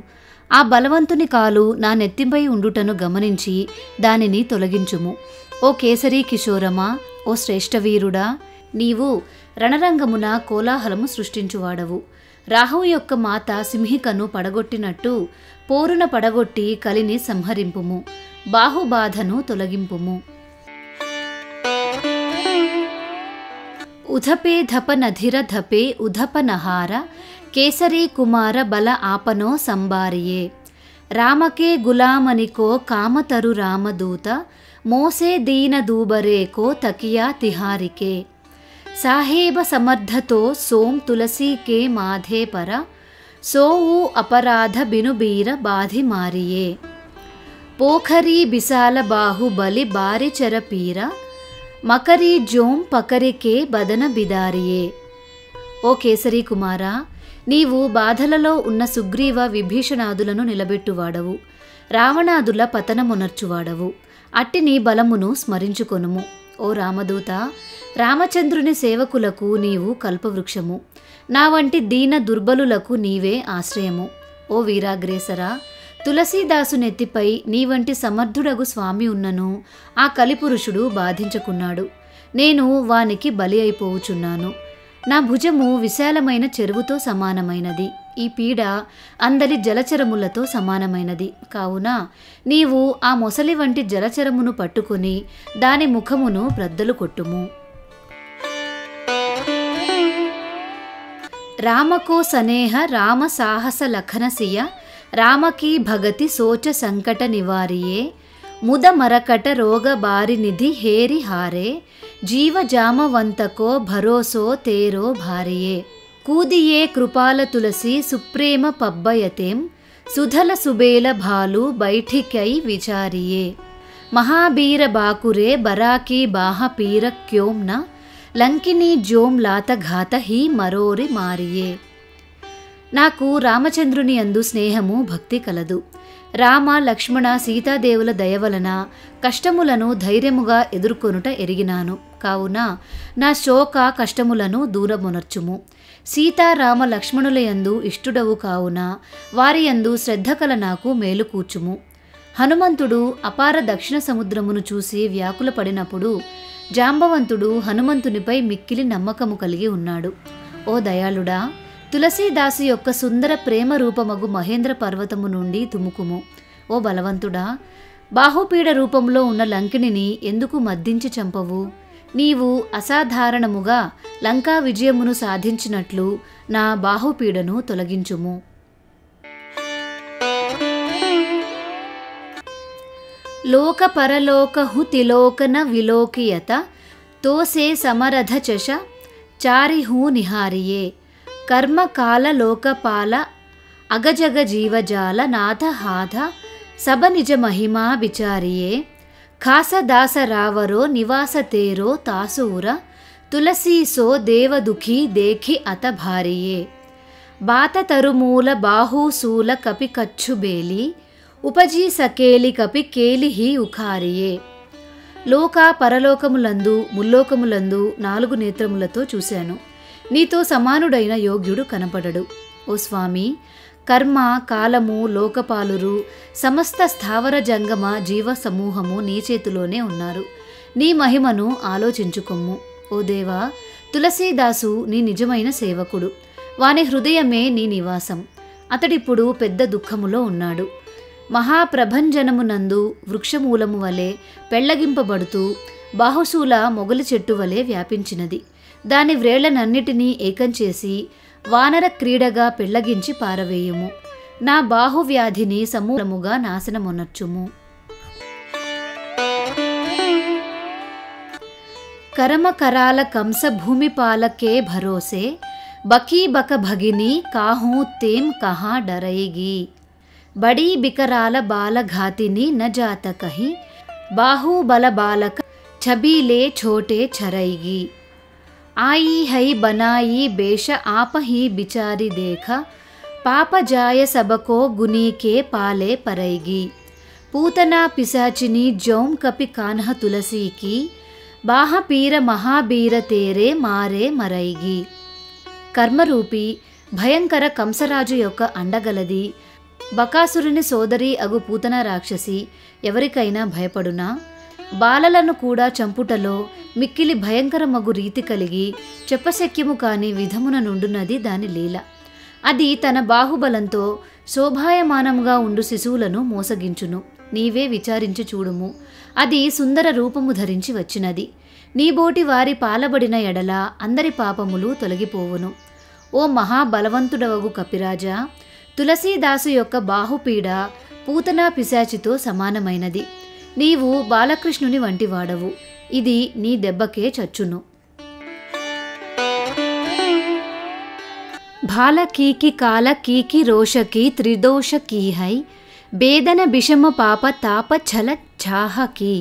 ఆ బలవంతుని కాలు నా నెత్తిపై ఉండుటను గమనించి దానిని తొలగించుము. ఓ కేసరీ కిశోరమా, ఓ శ్రేష్ఠవీరుడా, నీవు రణరంగమున కోలాహలము సృష్టించువాడవు. రాహువు యొక్క మాత సింహికను పడగొట్టినట్టు పోరున పడగొట్టి కలిని సంహరింపుము. బాహుబాధను తొలగింపుము. ఉధపే ధప నధిర ధపే ఉధప నహార కేసరీ కుమార బల ఆపనో సంబారియే రామకే గులామనికో కామతరు రామదూత మోసే దీన దూబరేకో తకియా తిహారికే సాహేబ సమర్థతో సోం తులసీకే మాధే పర సోవు అపరాధ బినుబీర బాధి మారియే పోఖరీ బిసాల బాహుబలి బారి చరపీర మకరీ జోం పకరికే బదన బిదారియే. ఓ కేసరీ కుమారా, నీవు బాధలలో ఉన్న సుగ్రీవ విభీషణాదులను నిలబెట్టువాడవు. రావణాదుల పతనమునర్చువాడవు. అట్టి నీ బలమును స్మరించుకొనుము. ఓ రామదూత, రామచంద్రుని సేవకులకు నీవు కల్పవృక్షము. నా వంటి దీన దుర్బలులకు నీవే ఆశ్రయము. ఓ వీరాగ్రేసరా, తులసీదాసు నెత్తిపై నీ వంటి సమర్థుడగు స్వామి ఉన్నను ఆ కలిపురుషుడు బాధించుకున్నాడు. నేను వానికి బలి అయిపోవుచున్నాను. నా భుజము విశాలమైన చెరువుతో సమానమైనది. ఈ పీడ అందరి జలచరములతో సమానమైనది. కావున నీవు ఆ మొసలి వంటి జలచరమును పట్టుకుని దాని ముఖమును బ్రద్దలు కొట్టుము. రామకో సనేహ రామ సాహస లఖనసియ రామకీ భగతి సోచ సంకట నివారియే ముద మరకట రోగ బారి నిధి హేరి హారే జీవ జామవంతకో భరోసో తేరో భారియే కూదియే కృపాల తులసి సుప్రేమ పబ్బయతేం సుధల సుబేల భాలు బైఠికై విచారియే మహాబీర బాకురే బరాకీ బాహ పీర క్యోంన లంకినీ జోం లాతఘాత హీ మరోరి మారియే. నాకు రామచంద్రుని యందు స్నేహము భక్తి కలదు. రామ లక్ష్మణ సీతాదేవుల దయవలన కష్టములను ధైర్యముగా ఎదుర్కొనుట ఎరిగినాను. కావున నా శోక కష్టములను దూరమునర్చుము. సీతారామ లక్ష్మణుల యందు ఇష్టుడవు కావున వారి యందు శ్రద్ధ కల నాకు మేలు కూర్చుము. హనుమంతుడు అపార దక్షిణ సముద్రమును చూసి వ్యాకుల పడినప్పుడు జాంబవంతుడు హనుమంతునిపై మిక్కిలి నమ్మకము కలిగి ఉన్నాడు. ఓ దయాళుడా, తులసీదాసు యొక్క సుందర ప్రేమ రూపమగు మహేంద్ర పర్వతము నుండి తుముకుము. ఓ బలవంతుడా, బాహుపీడ రూపంలో ఉన్న లంకిణిని ఎందుకు మద్దించి చంపవు? నీవు అసాధారణముగా లంకా విజయమును సాధించినట్లు నా బాహుపీడను తొలగించుము. లోక పరలోక హుతిలోకన విలోకియత తోసే సమరథ చష చారిహూ నిహారియే కర్మ కాల లోకపాల అగజగ జీవజాల నాథ హాథ సబ నిజ మహిమా విచారియే ఖాసదాస రావరో నివాస తేరో తాసూర తులసీసో దేవదుఖీ దేఖి అత భారియే బాత తరుమూల బాహూసూల కపి కచ్చుబేలి ఉపజీ సకేలి కపి కేలిహి ఉఖారియే. లోక పరలోకములందు ముల్లోకములందు 4 నేత్రములతో చూశాను. నీతో సమానుడైన యోగ్యుడు కనపడడు. ఓ స్వామి, కర్మ కాలము లోకపాలురు సమస్త స్థావర జంగమ జీవ సమూహము నీ చేతిలోనే ఉన్నారు. నీ మహిమను ఆలోచించుకొమ్ము. ఓ దేవా, తులసీదాసు నీ నిజమైన సేవకుడు. వాని హృదయమే నీ నివాసం. అతడిప్పుడు పెద్ద దుఃఖములో ఉన్నాడు. మహాప్రభంజనమునందు వృక్షమూలము వలె పెళ్లగింపబడుతూ బాహుశూల మొగలి చెట్టు వలె వ్యాపించినది. దాని వ్రేళ్లనన్నిటినీ ఏకం చేసి వానర క్రీడగా పెళ్లగించి పారవేయుము. నా బాహువ్యాధిని సమూలముగా నాశనమొనర్చుము. కరమ కరాల కంస భూమిపాలకే భరోసే బకీ బక భగిని కాహూ తేం కహా డరైగి బడీ బికరాల బాల ఘాతిని న జాత కహి బాహుబల బాలక ఛబీలే ఛోటే ఛరైగి आई है बनाई बेश आप ही बिचारी देखा पाप जाय सबको गुनी के पाले परेगी पूतना पिशाचिनी जौम कपि कान्ह तुलसी की बाह पीर महाबीर तेरे मारे मरैगी. కర్మరూపి భయంకర కంసరాజు యొక్క అండగలది బకాసురుని సోదరి అగు పూతన రాక్షసి ఎవరికైనా భయపడునా? బాలలను కూడా చంపుటలో మిక్కిలి భయంకరమగు రీతి కలిగి చెప్పశక్యము కాని విధమున నుండున్నది దాని లీల. అది తన బాహుబలంతో శోభాయమానముగా ఉండు శిశువులను మోసగించును. నీవే విచారించి చూడుము. అది సుందర రూపము ధరించి వచ్చినది. నీబోటి వారి పాలబడిన ఎడల అందరి పాపములు తొలగిపోవును. ఓ మహాబలవంతుడవగు కపిరాజా, తులసీదాసు యొక్క బాహుపీడ పూతనా పిశాచితో సమానమైనది. నీవు బాలకృష్ణుని వంటివాడవు. ఇది నీ దెబ్బకే చచ్చును. బాలకీకి కాలకీకి రోషకి త్రిదోష కీహై బేదన బిషమ పాప తాప ఛల ఛాహకి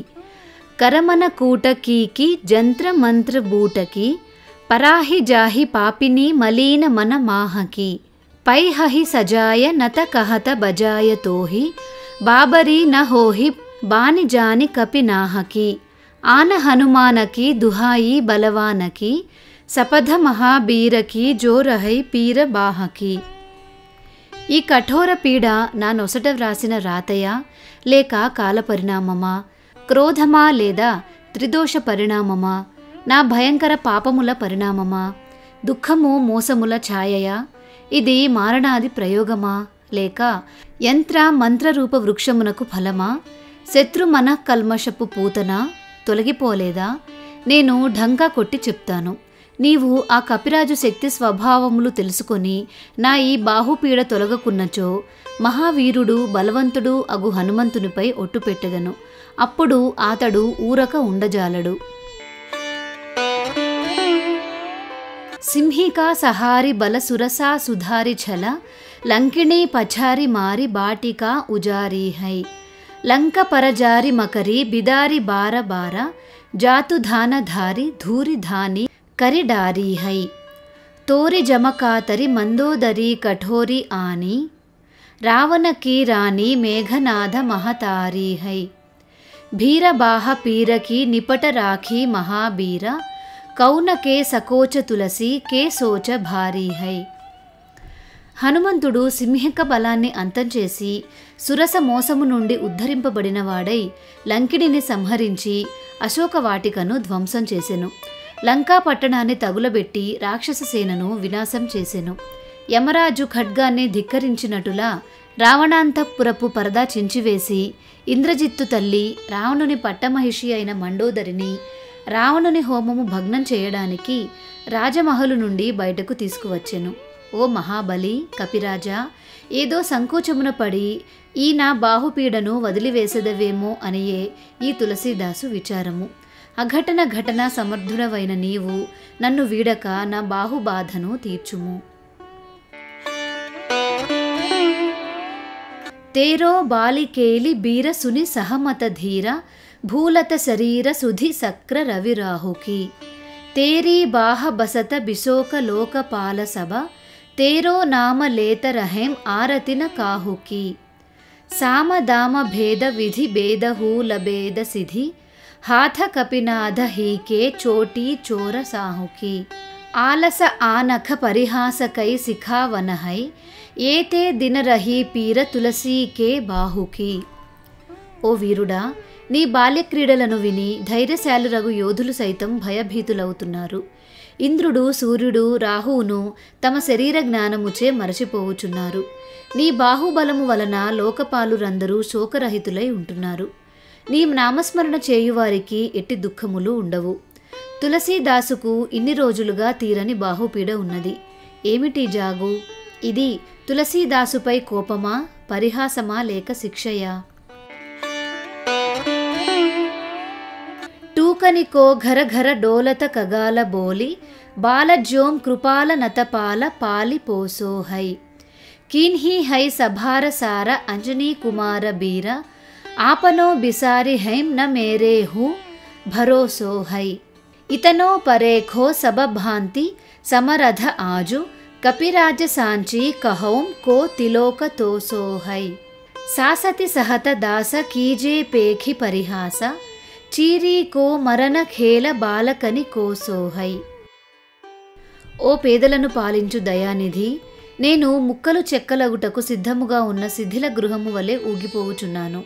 కరమన కూటకీకి జంత్ర మంత్ర బూటకి పరాహి జాహి పాపిని మలీన మన మాహకి పైహి సజాయ నత కహత బజాయ తోహి బాబరీ న హోహి బాని జాని కపి నాహకి ఆన హనుమానకి దుహాయి బలవానకి సపథ మహాబీరకి జోరహై పీర బాహకి. ఈ కఠోర పీడ నా నొసట వ్రాసిన రాతయా లేక కాల పరిణామమా, క్రోధమా లేదా త్రిదోష పరిణామమా, నా భయంకర పాపముల పరిణామమా, దుఃఖము మోసముల ఛాయయా? ఇది మారణాది ప్రయోగమా లేక యంత్ర మంత్రరూప వృక్షమునకు ఫలమా? శత్రు మనఃకల్మషపు పూతన తొలగిపోలేదా? నేను ఢంకా కొట్టి చెప్తాను. నీవు ఆ కపిరాజు శక్తి స్వభావములు తెలుసుకొని నా ఈ బాహుపీడ తొలగకున్నచో మహావీరుడు బలవంతుడు అగు హనుమంతునిపై ఒట్టు పెట్టెదను. అప్పుడు అతడు ఊరక ఉండజాలడు. సింహికా సహారి బల సురసా సుధారి ఛల లంకిణీ పచారి మారి బాటికా ఉజారీ హై లంక పరజారి మకరి బిదారి బార బార జాతు ధానధారి ధూరి ధాని కరిడారీ హై తోరి జమకాతరి మందోదరి కఠోరి ఆని రావణకి రాణి మేఘనాథ మహతారీ హై భీరబాహ పీరకి నిపట రాఖీ మహాబీర కౌనకే సకోచ తులసి కే సోచ భారీ హై. హనుమంతుడు సింహిక బలాన్ని అంతం చేసి సురస మోసము నుండి ఉద్ధరింపబడినవాడై లంకిణిని సంహరించి అశోకవాటికను ధ్వంసం చేసెను. లంకా పట్టణాన్ని తగులబెట్టి రాక్షస సేనను వినాశం చేసెను. యమరాజు ఖడ్గాన్ని ధిక్కరించినట్టులా రావణాంతఃపురపు పరదా చించివేసి ఇంద్రజిత్తు తల్లి రావణుని పట్టమహిషి అయిన మండోదరిని రావణుని హోమము భగ్నం చేయడానికి రాజమహలు నుండి బయటకు తీసుకువచ్చెను. ఓ మహాబలి, కపిరాజా, ఏదో సంకోచమున పడి ఈ నా బాహుపీడను వదిలివేసదవేమో అనియే ఈ తులసీదాసు విచారము. అఘటన ఘటన సమర్థుడవైన నీవు నన్ను వీడక నా బాహుబాధను తీర్చుము. తేరో బాలికేలి బీర సుని సహమత ధీర భూలత శరీర సుధి సక్ర రవిరాహుకి తేరీ బాహ బసత బిశోక లోకపాల సభ తేరో నామ లేత రహేం ఆరతిన కాహుకి సామదామ భేద విధి భేదహూల భేద సిధి హాథ కపినాథ హీకే చోటీ చోర సాహుకి ఆలస ఆనఖ పరిహాసకై శిఖావనహై ఏతే దినరహి పీర తులసీకే బాహుకి. ఓ వీరుడా, నీ బాల్యక్రీడలను విని ధైర్యశాలురగు యోధులు సైతం భయభీతులవుతున్నారు. ఇంద్రుడు, సూర్యుడు, రాహువును తమ శరీర జ్ఞానముచే మరచిపోవుచున్నారు. నీ బాహుబలము వలన లోకపాలురందరూ శోకరహితులై ఉంటున్నారు. నీ నామస్మరణ చేయువారికి ఎట్టి దుఃఖములు ఉండవు. తులసీదాసుకు ఇన్ని రోజులుగా తీరని బాహుపీడ ఉన్నది. ఏమిటి జాగు? ఇది తులసీదాసుపై కోపమా, పరిహాసమా, లేక శిక్షయా? టూకనికో ఘర ఘర డోలత కగాల బోలి బాలజ్యోం కృపాల నతపాల పాలి పోసో హై కీన్హి హై సభార సార అంజనీ కుమార బీర ఆపనో బిసారి హైం న మేరే హూ భరోసో హై ఇతనో పరేఖో సబభాంతి సమరథ ఆజు కపిరాజ సాంచి కహౌం కో తిలోక తోసో హై సాసతి సహత దాస కీజే పేఖి పరిహాస చీరీ కో మరణ ఖేల బాలకని కోసోహై. ఓ పేదలను పాలించు దయానిధి, నేను ముక్కలు చెక్కలగుటకు సిద్ధముగా ఉన్న శిథిల గృహము వలె ఊగిపోవుచున్నాను.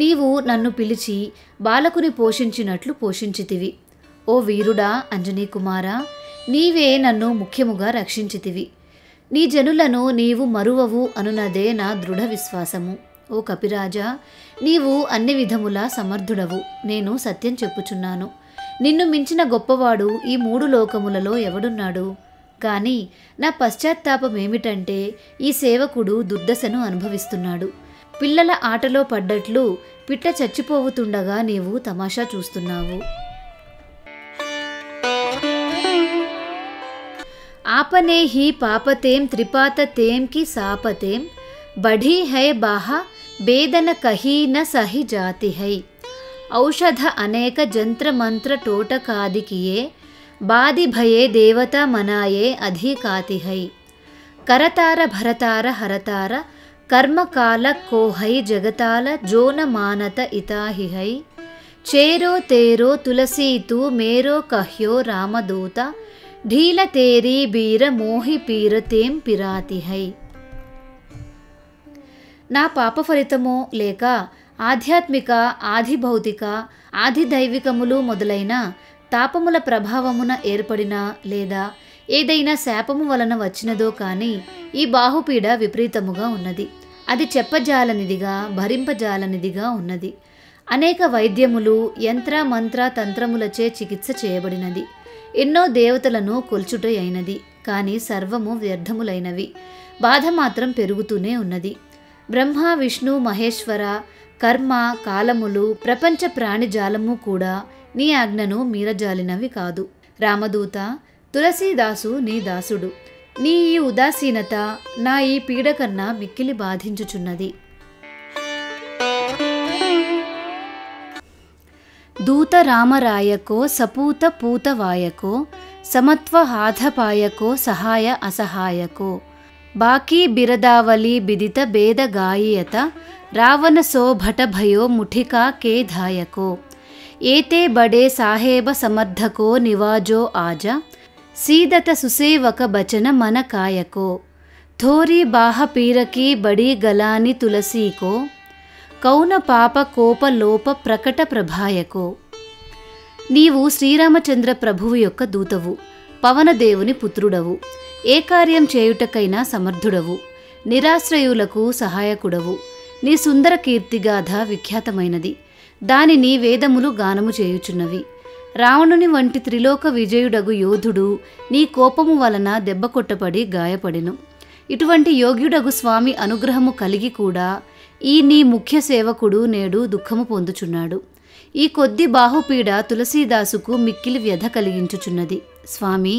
నీవు నన్ను పిలిచి బాలకుని పోషించినట్లు పోషించితివి. ఓ వీరుడా, అంజనీ కుమారా, నీవే నన్ను ముఖ్యముగా రక్షించితివి. నీ జనులను నీవు మరువవు అనునదే నా దృఢ విశ్వాసము. ఓ కపిరాజా, నీవు అన్ని విధములా సమర్థుడవు. నేను సత్యం చెప్పుచున్నాను. నిన్ను మించిన గొప్పవాడు ఈ 3 లోకములలో ఎవడున్నాడు? కానీ నా పశ్చాత్తాపమేమిటంటే ఈ సేవకుడు దుర్దశను అనుభవిస్తున్నాడు. పిల్లల ఆటలో పడ్డట్లు పిట్ట చచ్చిపోవుతుండగా నీవు తమాషా చూస్తున్నావు. ఆపనే హీ పాపతేం త్రిపాతతేం కి సాపతేం బఢీ హై బాహా బేదన కహీ న సహి జాతి హై ఔషధ అనేక జంత్ర మంత్ర టోటకాదికియే బాది భయే దేవత మనాయే అధికాతి హై కరతార భరతార హరతార కర్మకాల కోహై జగతాల జోన మానత ఇతాహి హై చేరో తేరో తులసీతు మేరో కహ్యో రామదూత ఢీల తేరీ బీర మోహి పీరతేం పిరాతి హై. నా పాప ఫలితమో లేక ఆధ్యాత్మిక, ఆధిభౌతిక, ఆధిదైవికములు మొదలైన తాపముల ప్రభావమున ఏర్పడిన లేదా ఏదైనా శాపము వలన వచ్చినదో కానీ ఈ బాహుపీడ విపరీతముగా ఉన్నది. అది చెప్పజాలనిదిగా, భరింపజాలనిదిగా ఉన్నది. అనేక వైద్యములు, యంత్ర మంత్ర తంత్రములచే చికిత్స చేయబడినది. ఎన్నో దేవతలను కొల్చుట అయినది. కానీ సర్వము వ్యర్థములైనవి. బాధ మాత్రం పెరుగుతూనే ఉన్నది. బ్రహ్మ, విష్ణు, మహేశ్వర, కర్మ, కాలములు, ప్రపంచ ప్రాణిజాలము కూడా నీ ఆజ్ఞను మీరజాలినవి కాదు. రామదూత, తులసీదాసు నీ దాసుడు. నీ ఈ ఉదాసీనత నా ఈ పీడ కన్నా మిక్కిలి బాధించుచున్నది. దూత రామరాయకో సపూత పూతవాయకో సమత్వ ఆధపాయకో సహాయ అసహాయకో బాకీ బిరదావలి బిదిత భేద గాయత రావణ సోభట భయో ముఠికా కే ధాయకో ఏతే బడే సాహేబ సమర్థకో నివాజో ఆజ సీదత సుసేవక బచన మన కాయకో థోరీ బాహ పీరకి బడీ గలాని తులసీకో కౌన పాప కోప లోప ప్రకట ప్రభాయకో. నీవు శ్రీరామచంద్ర ప్రభువు యొక్క దూతవు, పవనదేవుని పుత్రుడవు, ఏ కార్యం చేయుటకైనా సమర్థుడవు, నిరాశ్రయులకు సహాయకుడవు. నీ సుందర కీర్తిగాథ విఖ్యాతమైనది, దానిని వేదములు గానము చేయుచున్నవి. రావణుని వంటి త్రిలోక విజయుడగు యోధుడు నీ కోపము వలన దెబ్బ కొట్టబడి గాయపడెను. ఇటువంటి యోగ్యుడగు స్వామి అనుగ్రహము కలిగి కూడా ఈ నీ ముఖ్య సేవకుడు నేడు దుఃఖము పొందుచున్నాడు. ఈ కొద్ది బాహుపీడ తులసీదాసుకు మిక్కిలి వ్యధ కలిగించుచున్నది. స్వామి,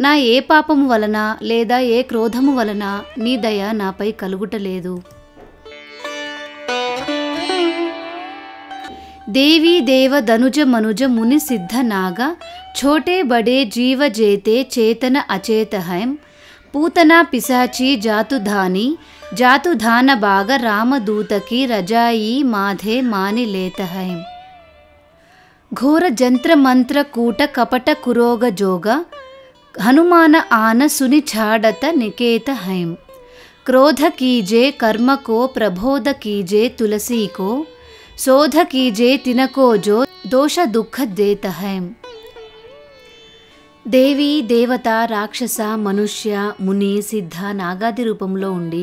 నా ఏ పాపము వలన లేదా ఏ క్రోధము వలన నీ దయ నాపై కలుగుటలేదు. దేవీ దేవ ధనుజ మనుజ ముని సిద్ధ నాగ ఛోటే బడే జీవ జేతే చేతన అచేతహం పూతనా పిశాచి జాతుధాన బాగ రామదూతకి రజాయి మాధే మాని లేతహం ఘోర జంత్ర మంత్ర కూట కపట కురోగ జోగ హనుమాన ఆన సుని ఛాడత నికేత హైం క్రోధ కీజే కర్మ కో ప్రబోధ కీజే తులసీ కో శోధ కీజే తినకో జో దోష దుఃఖ దేత హైం. దేవి, దేవత, రాక్షస, మనుష్య, ముని, సిద్ధ, నాగాది రూపంలో ఉండి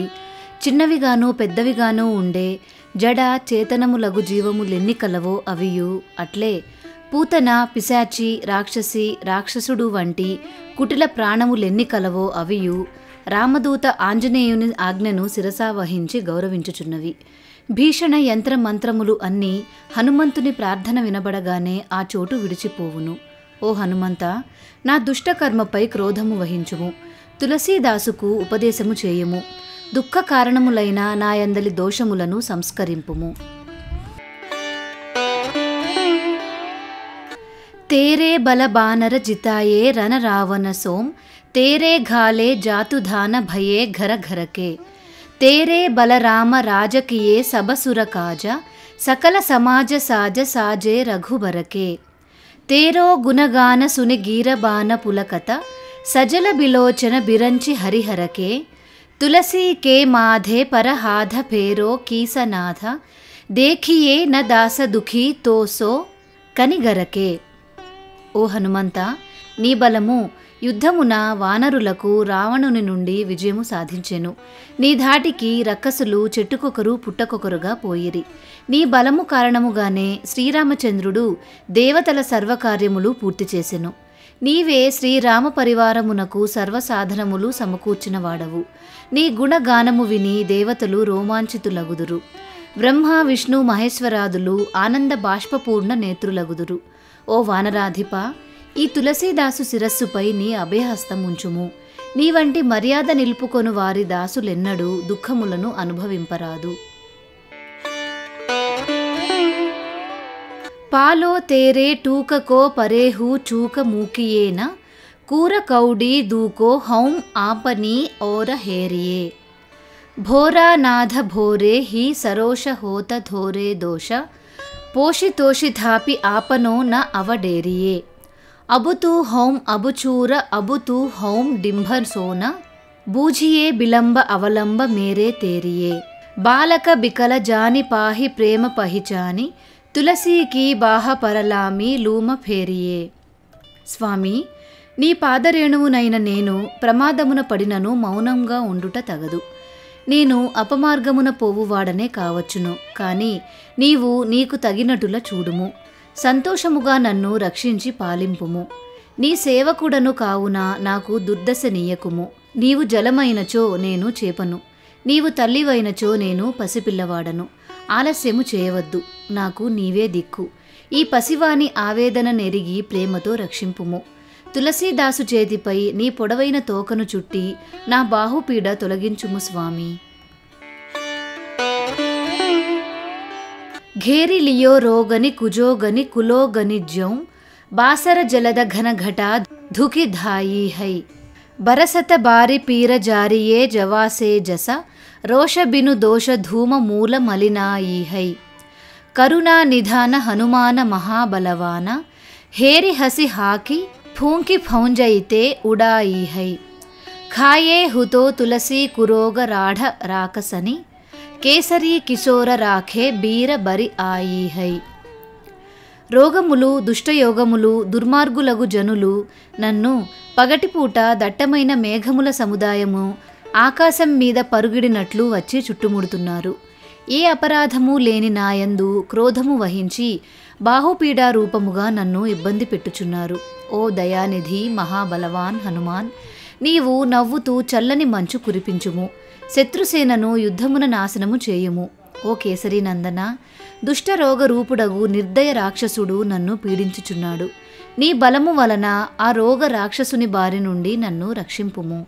చిన్నవిగాను పెద్దవిగాను ఉండే జడ చేతనములగు జీవములెన్ని కలవో అవియు అట్లే పూతన, పిశాచి, రాక్షసి, రాక్షసుడు వంటి కుటిల ప్రాణములెన్ని కలవో అవియు రామదూత ఆంజనేయుని ఆజ్ఞను శిరసావహించి గౌరవించుచున్నవి. భీషణ యంత్ర మంత్రములు అన్నీ హనుమంతుని ప్రార్థన వినబడగానే ఆ చోటు విడిచిపోవును. ఓ హనుమంత, నా దుష్టకర్మపై క్రోధము వహించుము. తులసీదాసుకు ఉపదేశము చేయుము. దుఃఖ కారణములైన నాయందలి దోషములను సంస్కరింపుము. తేరే బల బానర జితాయే రణ రావణ సోం తేరే ఘాలే జాతుధాన భయే ఘర ఘరకే తేరే బలరామ రాజకియే సబసుర కాజ సకల సమాజ సాజ సాజే రఘుబరకే తేరో గుణగాన సుని గీరబాన పులకత సజల బిలోచన బిరంచి హరిహరకే తులసీ కే మాధే పరహాధ పేరో కీసనాథ దేఖియే న దాస దుఖీ తోసో కనిగరకే. ఓ హనుమంత, నీ బలము యుద్ధమున వానరులకు రావణుని నుండి విజయము సాధించెను. నీ ధాటికి రక్కసులు చెట్టుకొకరు పుట్టకొకరుగా పోయిరి. నీ బలము కారణముగానే శ్రీరామచంద్రుడు దేవతల సర్వకార్యములు పూర్తి చేసెను. నీవే శ్రీరామ పరివారమునకు సర్వసాధనములు సమకూర్చిన వాడవు. నీ గుణగానము విని దేవతలు రోమాంచితులగుదురు. బ్రహ్మ, విష్ణు, మహేశ్వరాదులు ఆనంద బాష్పపూర్ణ నేత్రులగుదురు. ఓ వానరాధిప, ఈ తులసీదాసు శిరస్సుపై నీ అభయహస్తం ఉంచుము. నీ వంటి మర్యాద నిలుపుకొను వారి దాసులెన్నడూ దుఃఖములను అనుభవింపరాదు. పాలో తేరే టూకకో పరేహు చూక మూకియేన కూర కౌడీ దూకో హౌం ఆపనీ ఓర హేరియే భోరానాథ భోరే హి సరోష హోత ధోరే దోష పోషితోషితాపి ఆపనో న అవడేరియే అబుతూ హౌం అబుచూర అబుతూ హౌం డింభసోన బూజియే బిలంబ అవలంబ మేరే తేరియే బాలక బికల జాని పాహి ప్రేమ పహిచాని తులసీకి బాహ పరలామి లూమ ఫేరియే. స్వామి, నీ పాదరేణువునైన నేను ప్రమాదమున పడినను మౌనంగా ఉండుట తగదు. నేను అపమార్గమున పోవువాడనే కావచ్చును, కాని నీవు నీకు తగినటుల చూడుము. సంతోషముగా నన్ను రక్షించి పాలింపుము. నీ సేవకుడను కావున నాకు దుర్దశ నీయకుము. నీవు జలమైనచో నేను చేపను, నీవు తల్లివైనచో నేను పసిపిల్లవాడను. ఆలస్యము చేయవద్దు, నాకు నీవే దిక్కు. ఈ పసివాని ఆవేదన నెరిగి ప్రేమతో రక్షింపుము. తులసీదాసు చేతిపై నీ పొడవైన తోకను చుట్టి నా బాహుపీడ తొలగించుము స్వామి. ఘేరి లియో రోగని కుజోగని కులోగని జ్యం బాసర జలద ఘన ఘట धुकी धाई है। बरसत बारी पीर जारिये जवासे जसा रोष बिनु दोष धूम मूल मलिनाई है। करुणा निधान हनुमान महाबलवान हेरि हसी हाकी फूंकी फौंजइते उड़ाई है। खाये हुतो तुलसी कुरोग राढ़ राकसनी కేసరి కిశోర రాఖే బీర బరి ఆయి హై. రోగములు దుష్టయోగములు దుర్మార్గులగు జనులు నన్ను పగటిపూట దట్టమైన మేఘముల సముదాయము ఆకాశం మీద పరుగిడినట్లు వచ్చి చుట్టుముడుతున్నారు. ఏ అపరాధము లేని నాయందు క్రోధము వహించి బాహుపీడా రూపముగా నన్ను ఇబ్బంది పెట్టుచున్నారు. ఓ దయానిధి మహాబలవాన్ హనుమాన్, నీవు నవ్వుతూ చల్లని మంచు కురిపించుము. శత్రుసేనను యుద్ధమున నాశనము చేయుము. ఓ కేసరి నందన, దుష్టరోగ రూపుడగు నిర్దయ రాక్షసుడు నన్ను పీడించుచున్నాడు. నీ బలము వలన ఆ రోగ రాక్షసుని బారి నుండి నన్ను రక్షింపుము.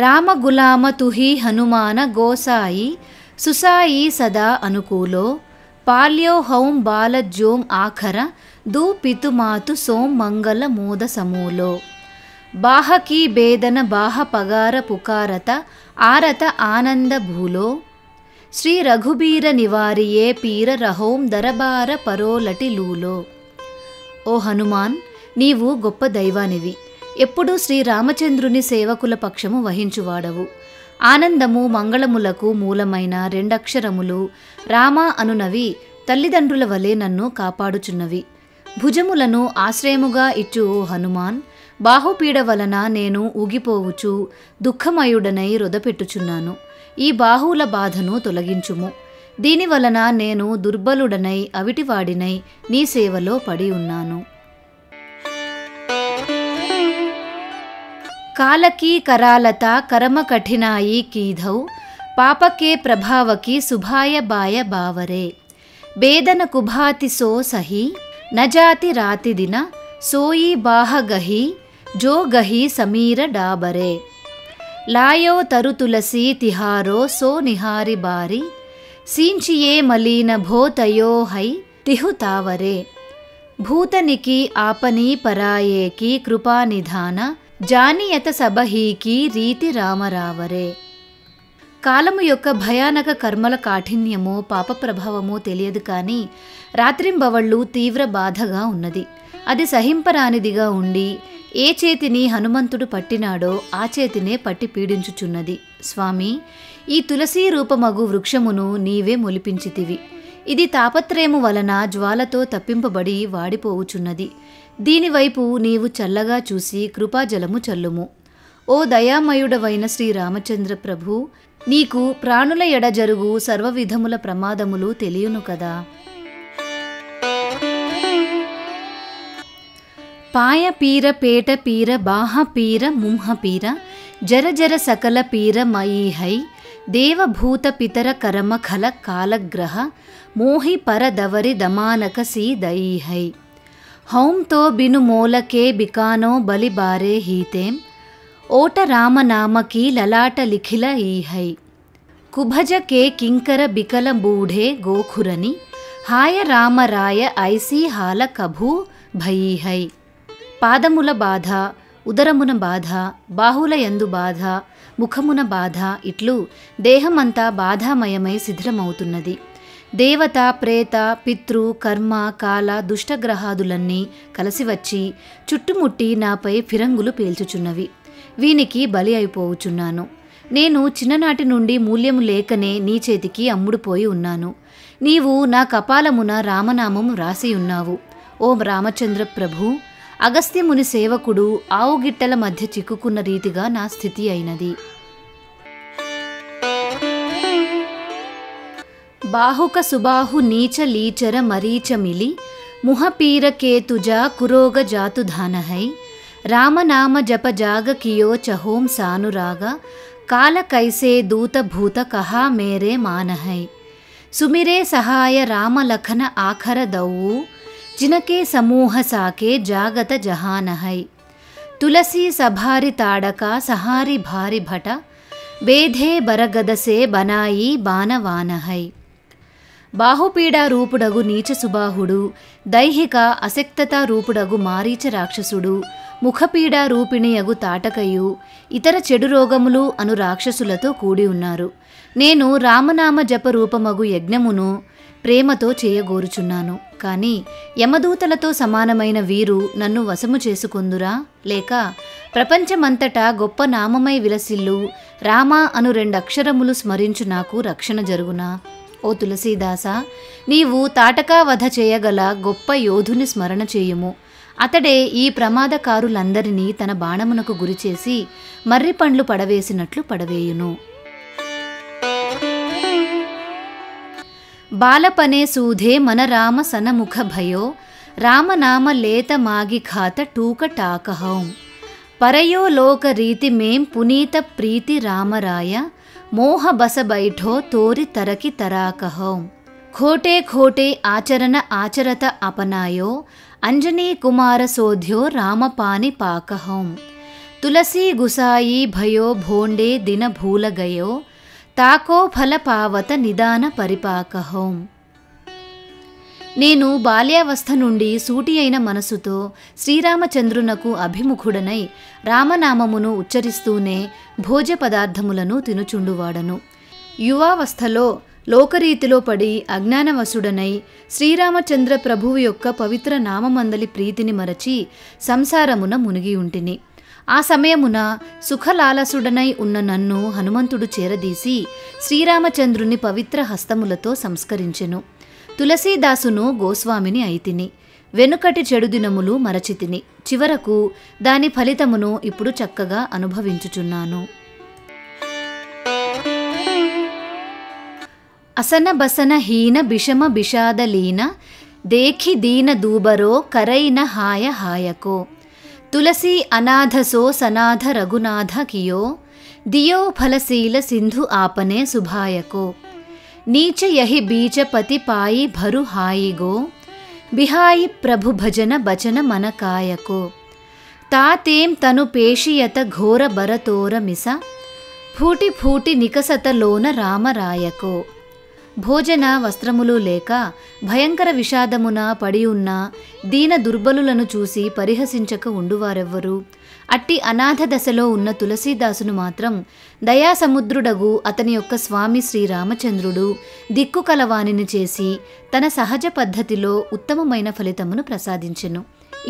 రామ గులామ తుహి హనుమాన గోసాయి సుసాయి సదా అనుకూలో పాల్యో హౌం బాల జోం ఆఖర దూ పితుమాతు సోం మంగళ మోద సమూలో బాహకీ బేదన బాహ పగార పుకారత ఆరత ఆనంద భూలో శ్రీ రఘుబీర నివారియే పీర రహోం దరబార పరోలటి లూలో. ఓ హనుమాన్, నీవు గొప్ప దైవానివి. ఎప్పుడూ శ్రీరామచంద్రుని సేవకుల పక్షము వహించువాడవు. ఆనందము మంగళములకు మూలమైన రెండక్షరములు రామ అనునవి తల్లిదండ్రుల వలె నన్ను కాపాడుచున్నవి. భుజములను ఆశ్రయముగా ఇచ్చు ఓ హనుమాన్, బాహుపీడ వలన నేను ఊగిపోవుచు దుఃఖమయుడనై రొదపెట్టుచున్నాను. ఈ బాహువుల బాధను తొలగించుము. దీనివలన నేను దుర్బలుడనై అవిటివాడినై నీ సేవలో పడి ఉన్నాను. కాలకీ కరాలత కరమ కఠినాయి కీధౌ పాపకే ప్రభావకి సుభాయ బాయ బావరే బేదన కుభాతి సో సహి నజాతి రాతి దిన సోయి బాహ గహి జో గహి సమీర డాబరే లాయో తరు తులసి తిహారో సో నిహారి బారి సీంచియే మలీన భోతయో హై తిహు తావరే భూతనికి ఆపని పరాయేకి కృపానిధాన జానియత సబహీకి రీతి రామరావరే. కాలము యొక్క భయానక కర్మల కాఠిన్యమో పాప ప్రభావమో తెలియదు కానీ రాత్రింబవళ్ళు తీవ్ర బాధగా ఉన్నది. అది సహింపరానిదిగా ఉండి ఏ చేతిని హనుమంతుడు పట్టినాడో ఆ చేతినే పట్టి పీడించుచున్నది. స్వామి, ఈ తులసీ రూపమగు వృక్షమును నీవే మొలిపించితివి. ఇది తాపత్రయము వలన జ్వాలతో తప్పింపబడి వాడిపోవుచున్నది. దీనివైపు నీవు చల్లగా చూసి కృపాజలము చల్లుము. ఓ దయామయుడవైన శ్రీరామచంద్ర ప్రభు, నీకు ప్రాణుల ఎడ జరుగు సర్వవిధముల ప్రమాదములు తెలియను కదా. పాయ పీర పేట పీర బాహ పీర ముంహ పీర జర జర సకల పీర మయీ హై దేవభూత పితర కరమ ఖల కాలగ్రహ మోహి పర దవరి దమానక సీ దయీ హై హౌం తో బిను మోలకే బికానో బలి బారే హీతేం ఓట రామ నామకి లలాట లిఖిల ఈ హై కుభజ కే కింకర బికల బూఢే గోఖురని హాయ రామరాయ ఐసీ హాల కభూ భయీ హై. పాదముల బాధ, ఉదరమున బాధ, బాహుల యందు బాధ, ముఖమున బాధ, ఇట్లు దేహమంతా బాధామయమై శిథిలమవుతున్నది. దేవత, ప్రేత, పితృ, కర్మ, కాల, దుష్టగ్రహాదులన్నీ కలిసివచ్చి చుట్టుముట్టి నాపై ఫిరంగులు పేల్చుచున్నవి. వీనికి బలి అయిపోవుచున్నాను. నేను చిన్ననాటి నుండి మూల్యము లేకనే నీ చేతికి అమ్ముడుపోయి ఉన్నాను. నీవు నా కపాలమున రామనామము రాసి ఉన్నావు. ఓ రామచంద్ర ప్రభు, అగస్త్యముని సేవకుడు ఆవుగిట్టల మధ్య చిక్కుకున్న రీతిగా నా స్థితి అయినది. బాహుక సుబాహు నీచ లీచర మరీచమిలి ముహపీర కేతుజ కురోగ జాతుధానహై రామనామ జప జాగ కియో చహోం సానురాగ కాల కైసే దూత భూత కహా మేరే మానహై సుమిరే సహాయ రామ లఖన ఆఖర దౌవు జినకే సమూహ సాకే జాగత జహానహై తులసి సభారి తాడక సహారి భారి భట బేధే బరగదసే బనాయి బానవానహై బాహుపీడా రూపుడగు నీచ సుబాహుడు, దైహిక అశక్తతా రూపుడగు మారీచ రాక్షసుడు, ముఖపీడా రూపిణియగు తాటకయు, ఇతర చెడు రోగములు అను రాక్షసులతో కూడి ఉన్నారు. నేను రామనామ జప రూపమగు యజ్ఞమును ప్రేమతో చేయగోరుచున్నాను. కాని యమదూతలతో సమానమైన వీరు నన్ను వశము చేసుకొందురా? లేక ప్రపంచమంతటా గొప్ప నామమై విలసిల్లు రామ అను 2 అక్షరములు స్మరించు నాకు రక్షణ జరుగునా? ఓ తులసీదాస, నీవు తాటకా వధ చేయగల గొప్ప యోధుని స్మరణ చేయుము. అతడే ఈ ప్రమాదకారులందరినీ తన బాణమునకు గురిచేసి మర్రి పండ్లు పడవేసినట్లు పడవేయును. బాలపనే సూధే మన రామ సనముఖ భయో, రామనామ లేత మాగి ఖాత టూక టాకహం, పరయో లోక రీతి మేం పునీత ప్రీతి రామరాయ, మోహ బస బైఠో తోరి తరకి తరాకహం, ఖోటే ఖోటే ఆచరణ ఆచరత అపనాయో, అంజనీ కుమార సోధ్యో రామపాని పాకహం, తులసీ గుసాయి భయో భోండే దిన భూల గయో, తాకో ఫల పావత నిదాన పరిపాకహం. నేను బాల్యావస్థ నుండి సూటి అయిన మనసుతో శ్రీరామచంద్రునకు అభిముఖుడనై రామనామమును ఉచ్చరిస్తూనే భోజ పదార్థములను తినుచుండువాడను. యువావస్థలో లోకరీతిలో పడి అజ్ఞానవశుడనై శ్రీరామచంద్ర ప్రభువు యొక్క పవిత్ర నామమందలి ప్రీతిని మరచి సంసారమున మునిగి ఉంటిని. ఆ సమయమున సుఖలాలసుడనై ఉన్న నన్ను హనుమంతుడు చేరదీసి శ్రీరామచంద్రుని పవిత్ర హస్తములతో సంస్కరించెను. తులసీదాసును గోస్వామిని అయితిని. వెనుకటి చెడు దినములు మరచితిని. చివరకు దాని ఫలితమును ఇప్పుడు చక్కగా అనుభవించుచున్నాను. అసన బసన హీన బిషమ బిషాదలీన, దేఖి దీన దూబరో కరైన హాయ హాయకో, తులసీ అనాథసో సనాథ రఘునాథ కియో, దియో ఫలశీల సింధు ఆపనే శుభాయకో, నీచ యహి బీచ పతి పాయి భరు హాయిగో, బిహాయి ప్రభు భజన బచన మన కాయకో, తాతేం తను పేషియత ఘోర బరతోర మిస, ఫూటి ఫూటి నికసతలోన రామరాయకో. భోజన వస్త్రములు లేక భయంకర విషాదమున పడి ఉన్న దీన దుర్బలులను చూసి పరిహసించక ఉండువారెవ్వరు? అట్టి అనాథ దశలో ఉన్న తులసీదాసును మాత్రం దయాసముద్రుడగు అతని యొక్క స్వామి శ్రీరామచంద్రుడు దిక్కు కలవానిని చేసి తన సహజ పద్ధతిలో ఉత్తమమైన ఫలితమును ప్రసాదించెను.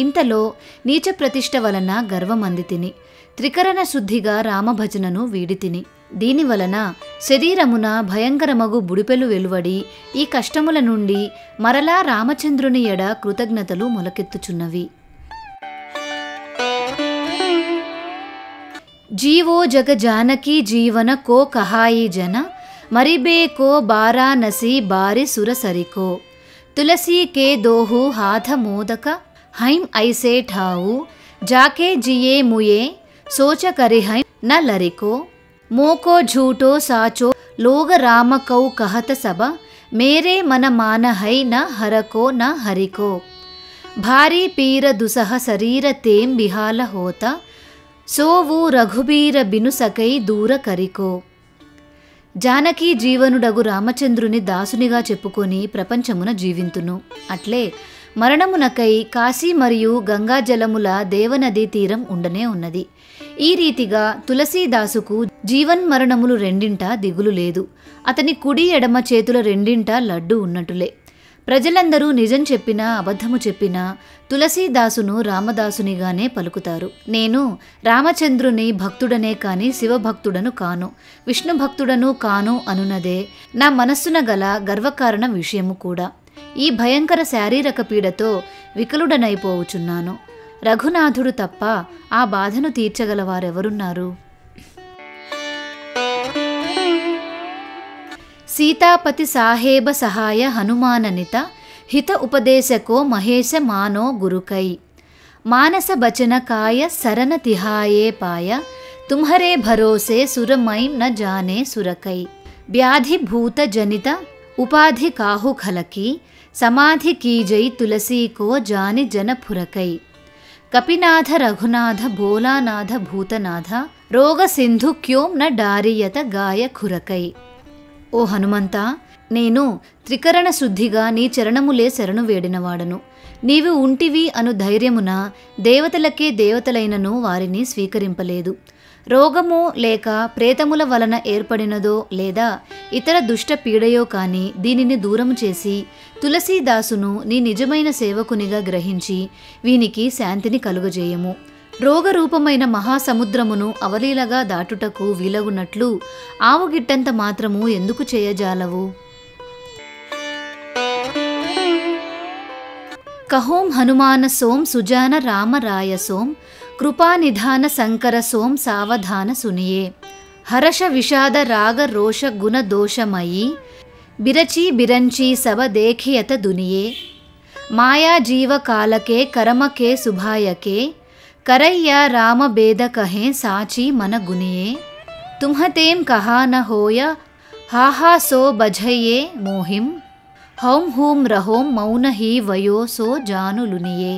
ఇంతలో నీచ ప్రతిష్ఠ వలన గర్వమందితిని. త్రికరణ శుద్ధిగా రామభజనను వీడితిని. దీనివలన శరీరమున భయంకరమగు బుడిపెలు వెలువడి ఈ కష్టముల నుండి మరలా రామచంద్రుని ఎడ కృతజ్ఞతలు మొలకెత్తుచున్నవి. జీవో జగ జానకీ జీవన కో కహాయి జన, మరిబే కో బారానసి బారి సురసరికో, తులసీ కే దోహు హాథ మోదక హైం ఐసే ఠావు, జాకే జియే ముయే సోచ కరిహై న లరికో, మోకో झूठो साचो लोग राम कौ कहत सब, मेरे मन मान है न हरको न हरिको, भारी पीर दुसह शरीर तेम बिहाल होता, सोवु रघुबीर बिनु सकై దూర కరికో. జానకీ జీవనుడగు రామచంద్రుని దాసునిగా చెప్పుకొని ప్రపంచమున జీవింతును. అట్లే మరణమునకై కాశీ మరియు గంగాజలముల దేవనదీ తీరం ఉండనే ఉన్నది. ఈ రీతిగా తులసీదాసుకు జీవన్మరణములు రెండింటా దిగులు లేదు. అతని కుడి ఎడమ చేతుల రెండింటా లడ్డు ఉన్నట్టులే. ప్రజలందరూ నిజం చెప్పినా అబద్ధము చెప్పినా తులసీదాసును రామదాసునిగానే పలుకుతారు. నేను రామచంద్రుని భక్తుడనే కాని శివభక్తుడను కాను, విష్ణు భక్తుడను కాను అనునదే నా మనస్సున గల గర్వకారణ విషయము కూడా. ఈ భయంకర శారీరక పీడతో వికలుడనైపోవుచున్నాను. రఘునాథుడు తప్ప ఆ బాధను తీర్చగలవారెవరున్నారు? సీతాపతి సాహేబ సహాయ హనుమాననిత, హిత ఉపదేశకో మహేశ మానో గురుకై, మానస బచన కాయ సరన తిహాయే పాయ, తుమ్హరే భరోసే సురమై న జానే సురకై, వ్యాధి భూత జనిత ఉపాధి కాహు ఖలకి, సమాధి కీజై తులసీ కో జాని జనపురకై, కపినాథ రఘునాథ భోలానాథ భూతనాథ, రోగ సింధు క్యోం న డారియత గాయ ఖురకై. ఓ హనుమంతా, నేను త్రికరణ శుద్ధిగా నీ చరణములే శరణు వేడినవాడను. నీవు ఉంటివి అను ధైర్యమున దేవతలకే దేవతలైనను వారిని స్వీకరింపలేదు. రోగమో లేక ప్రేతముల వలన ఏర్పడినదో లేదా ఇతర దుష్ట పీడయో కాని దీనిని దూరము చేసి తులసీదాసును నీ నిజమైన సేవకునిగా గ్రహించి వీనికి శాంతిని కలుగజేయము. రోగరూపమైన మహాసముద్రమును అవలీలగా దాటుటకు వీలగున్నట్లు ఆవుగిట్టంత మాత్రము ఎందుకు చేయజాలవు? కహోం హనుమాన సోం సుజాన రామరాయ సోం కృపానిధాన శంకర సోం సావధాన సునియే హర్ష విషాద రాగ రోష గుణ దోషమయీ బిరచి బిరంచి సబ దేఖియత దునియే మాయా జీవ కాలకే కరమకే సుభాయకే करैया राम बेद कहें साची मन गुनिये तुम्हतेम कहा न होया हाहा सो बझये मोहिम हौम हूम रहोम मौन ही वयो సో జానులునియే.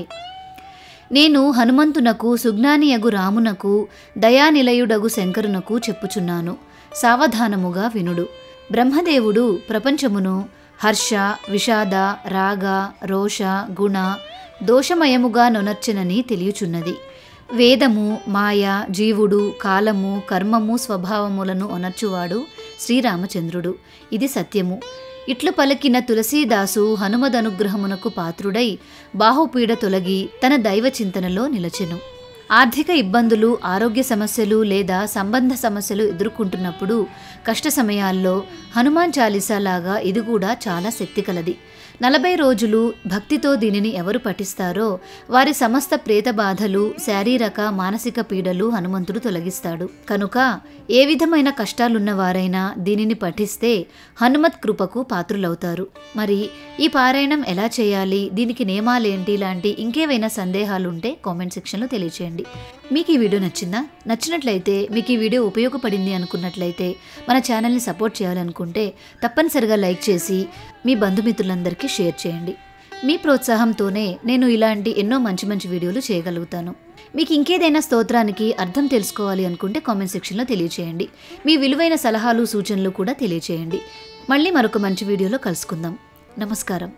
నేను హనుమంతునకు సుజ్ఞానియగు రామునకు దయానిలయుడగు శంకరునకు చెప్పుచున్నాను, సావధానముగా వినుడు. బ్రహ్మదేవుడు ప్రపంచమును హర్ష విషాద రాగ రోష గుణ దోషమయముగా నొనర్చెనని తెలియచున్నది. వేదము మాయ జీవుడు కాలము కర్మము స్వభావములను ఒనర్చువాడు శ్రీరామచంద్రుడు. ఇది సత్యము. ఇట్లు పలికిన తులసీదాసు హనుమదనుగ్రహమునకు పాత్రుడై బాహుపీడ తొలగి తన దైవ చింతనలో నిలచెను. ఆర్థిక ఇబ్బందులు, ఆరోగ్య సమస్యలు లేదా సంబంధ సమస్యలు ఎదుర్కొంటున్నప్పుడు కష్ట సమయాల్లో హనుమాన్ చాలీసా లాగా ఇది కూడా చాలా శక్తి కలది. 40 రోజులు భక్తితో దీనిని ఎవరు పఠిస్తారో వారి సమస్త ప్రేత బాధలు, శారీరక మానసిక పీడలు హనుమంతుడు తొలగిస్తాడు. కనుక ఏ విధమైన కష్టాలున్నవారైనా దీనిని పఠిస్తే హనుమత్ కృపకు పాత్రులవుతారు. మరి ఈ పారాయణం ఎలా చేయాలి, దీనికి నియమాలేంటి లాంటి ఇంకేవైనా సందేహాలుంటే కామెంట్ సెక్షన్లో తెలియచేయండి. మీకు ఈ వీడియో నచ్చిందా? నచ్చినట్లయితే, మీకు ఈ వీడియో ఉపయోగపడింది అనుకున్నట్లయితే, మన ఛానల్ని సపోర్ట్ చేయాలనుకుంటే తప్పనిసరిగా లైక్ చేసి మీ బంధుమిత్రులందరికీ షేర్ చేయండి. మీ ప్రోత్సాహంతోనే నేను ఇలాంటి ఎన్నో మంచి మంచి వీడియోలు చేయగలుగుతాను. మీకు ఇంకేదైనా స్తోత్రానికి అర్థం తెలుసుకోవాలి అనుకుంటే కామెంట్ సెక్షన్లో తెలియచేయండి. మీ విలువైన సలహాలు సూచనలు కూడా తెలియచేయండి. మళ్ళీ మరొక మంచి వీడియోలో కలుసుకుందాం. నమస్కారం.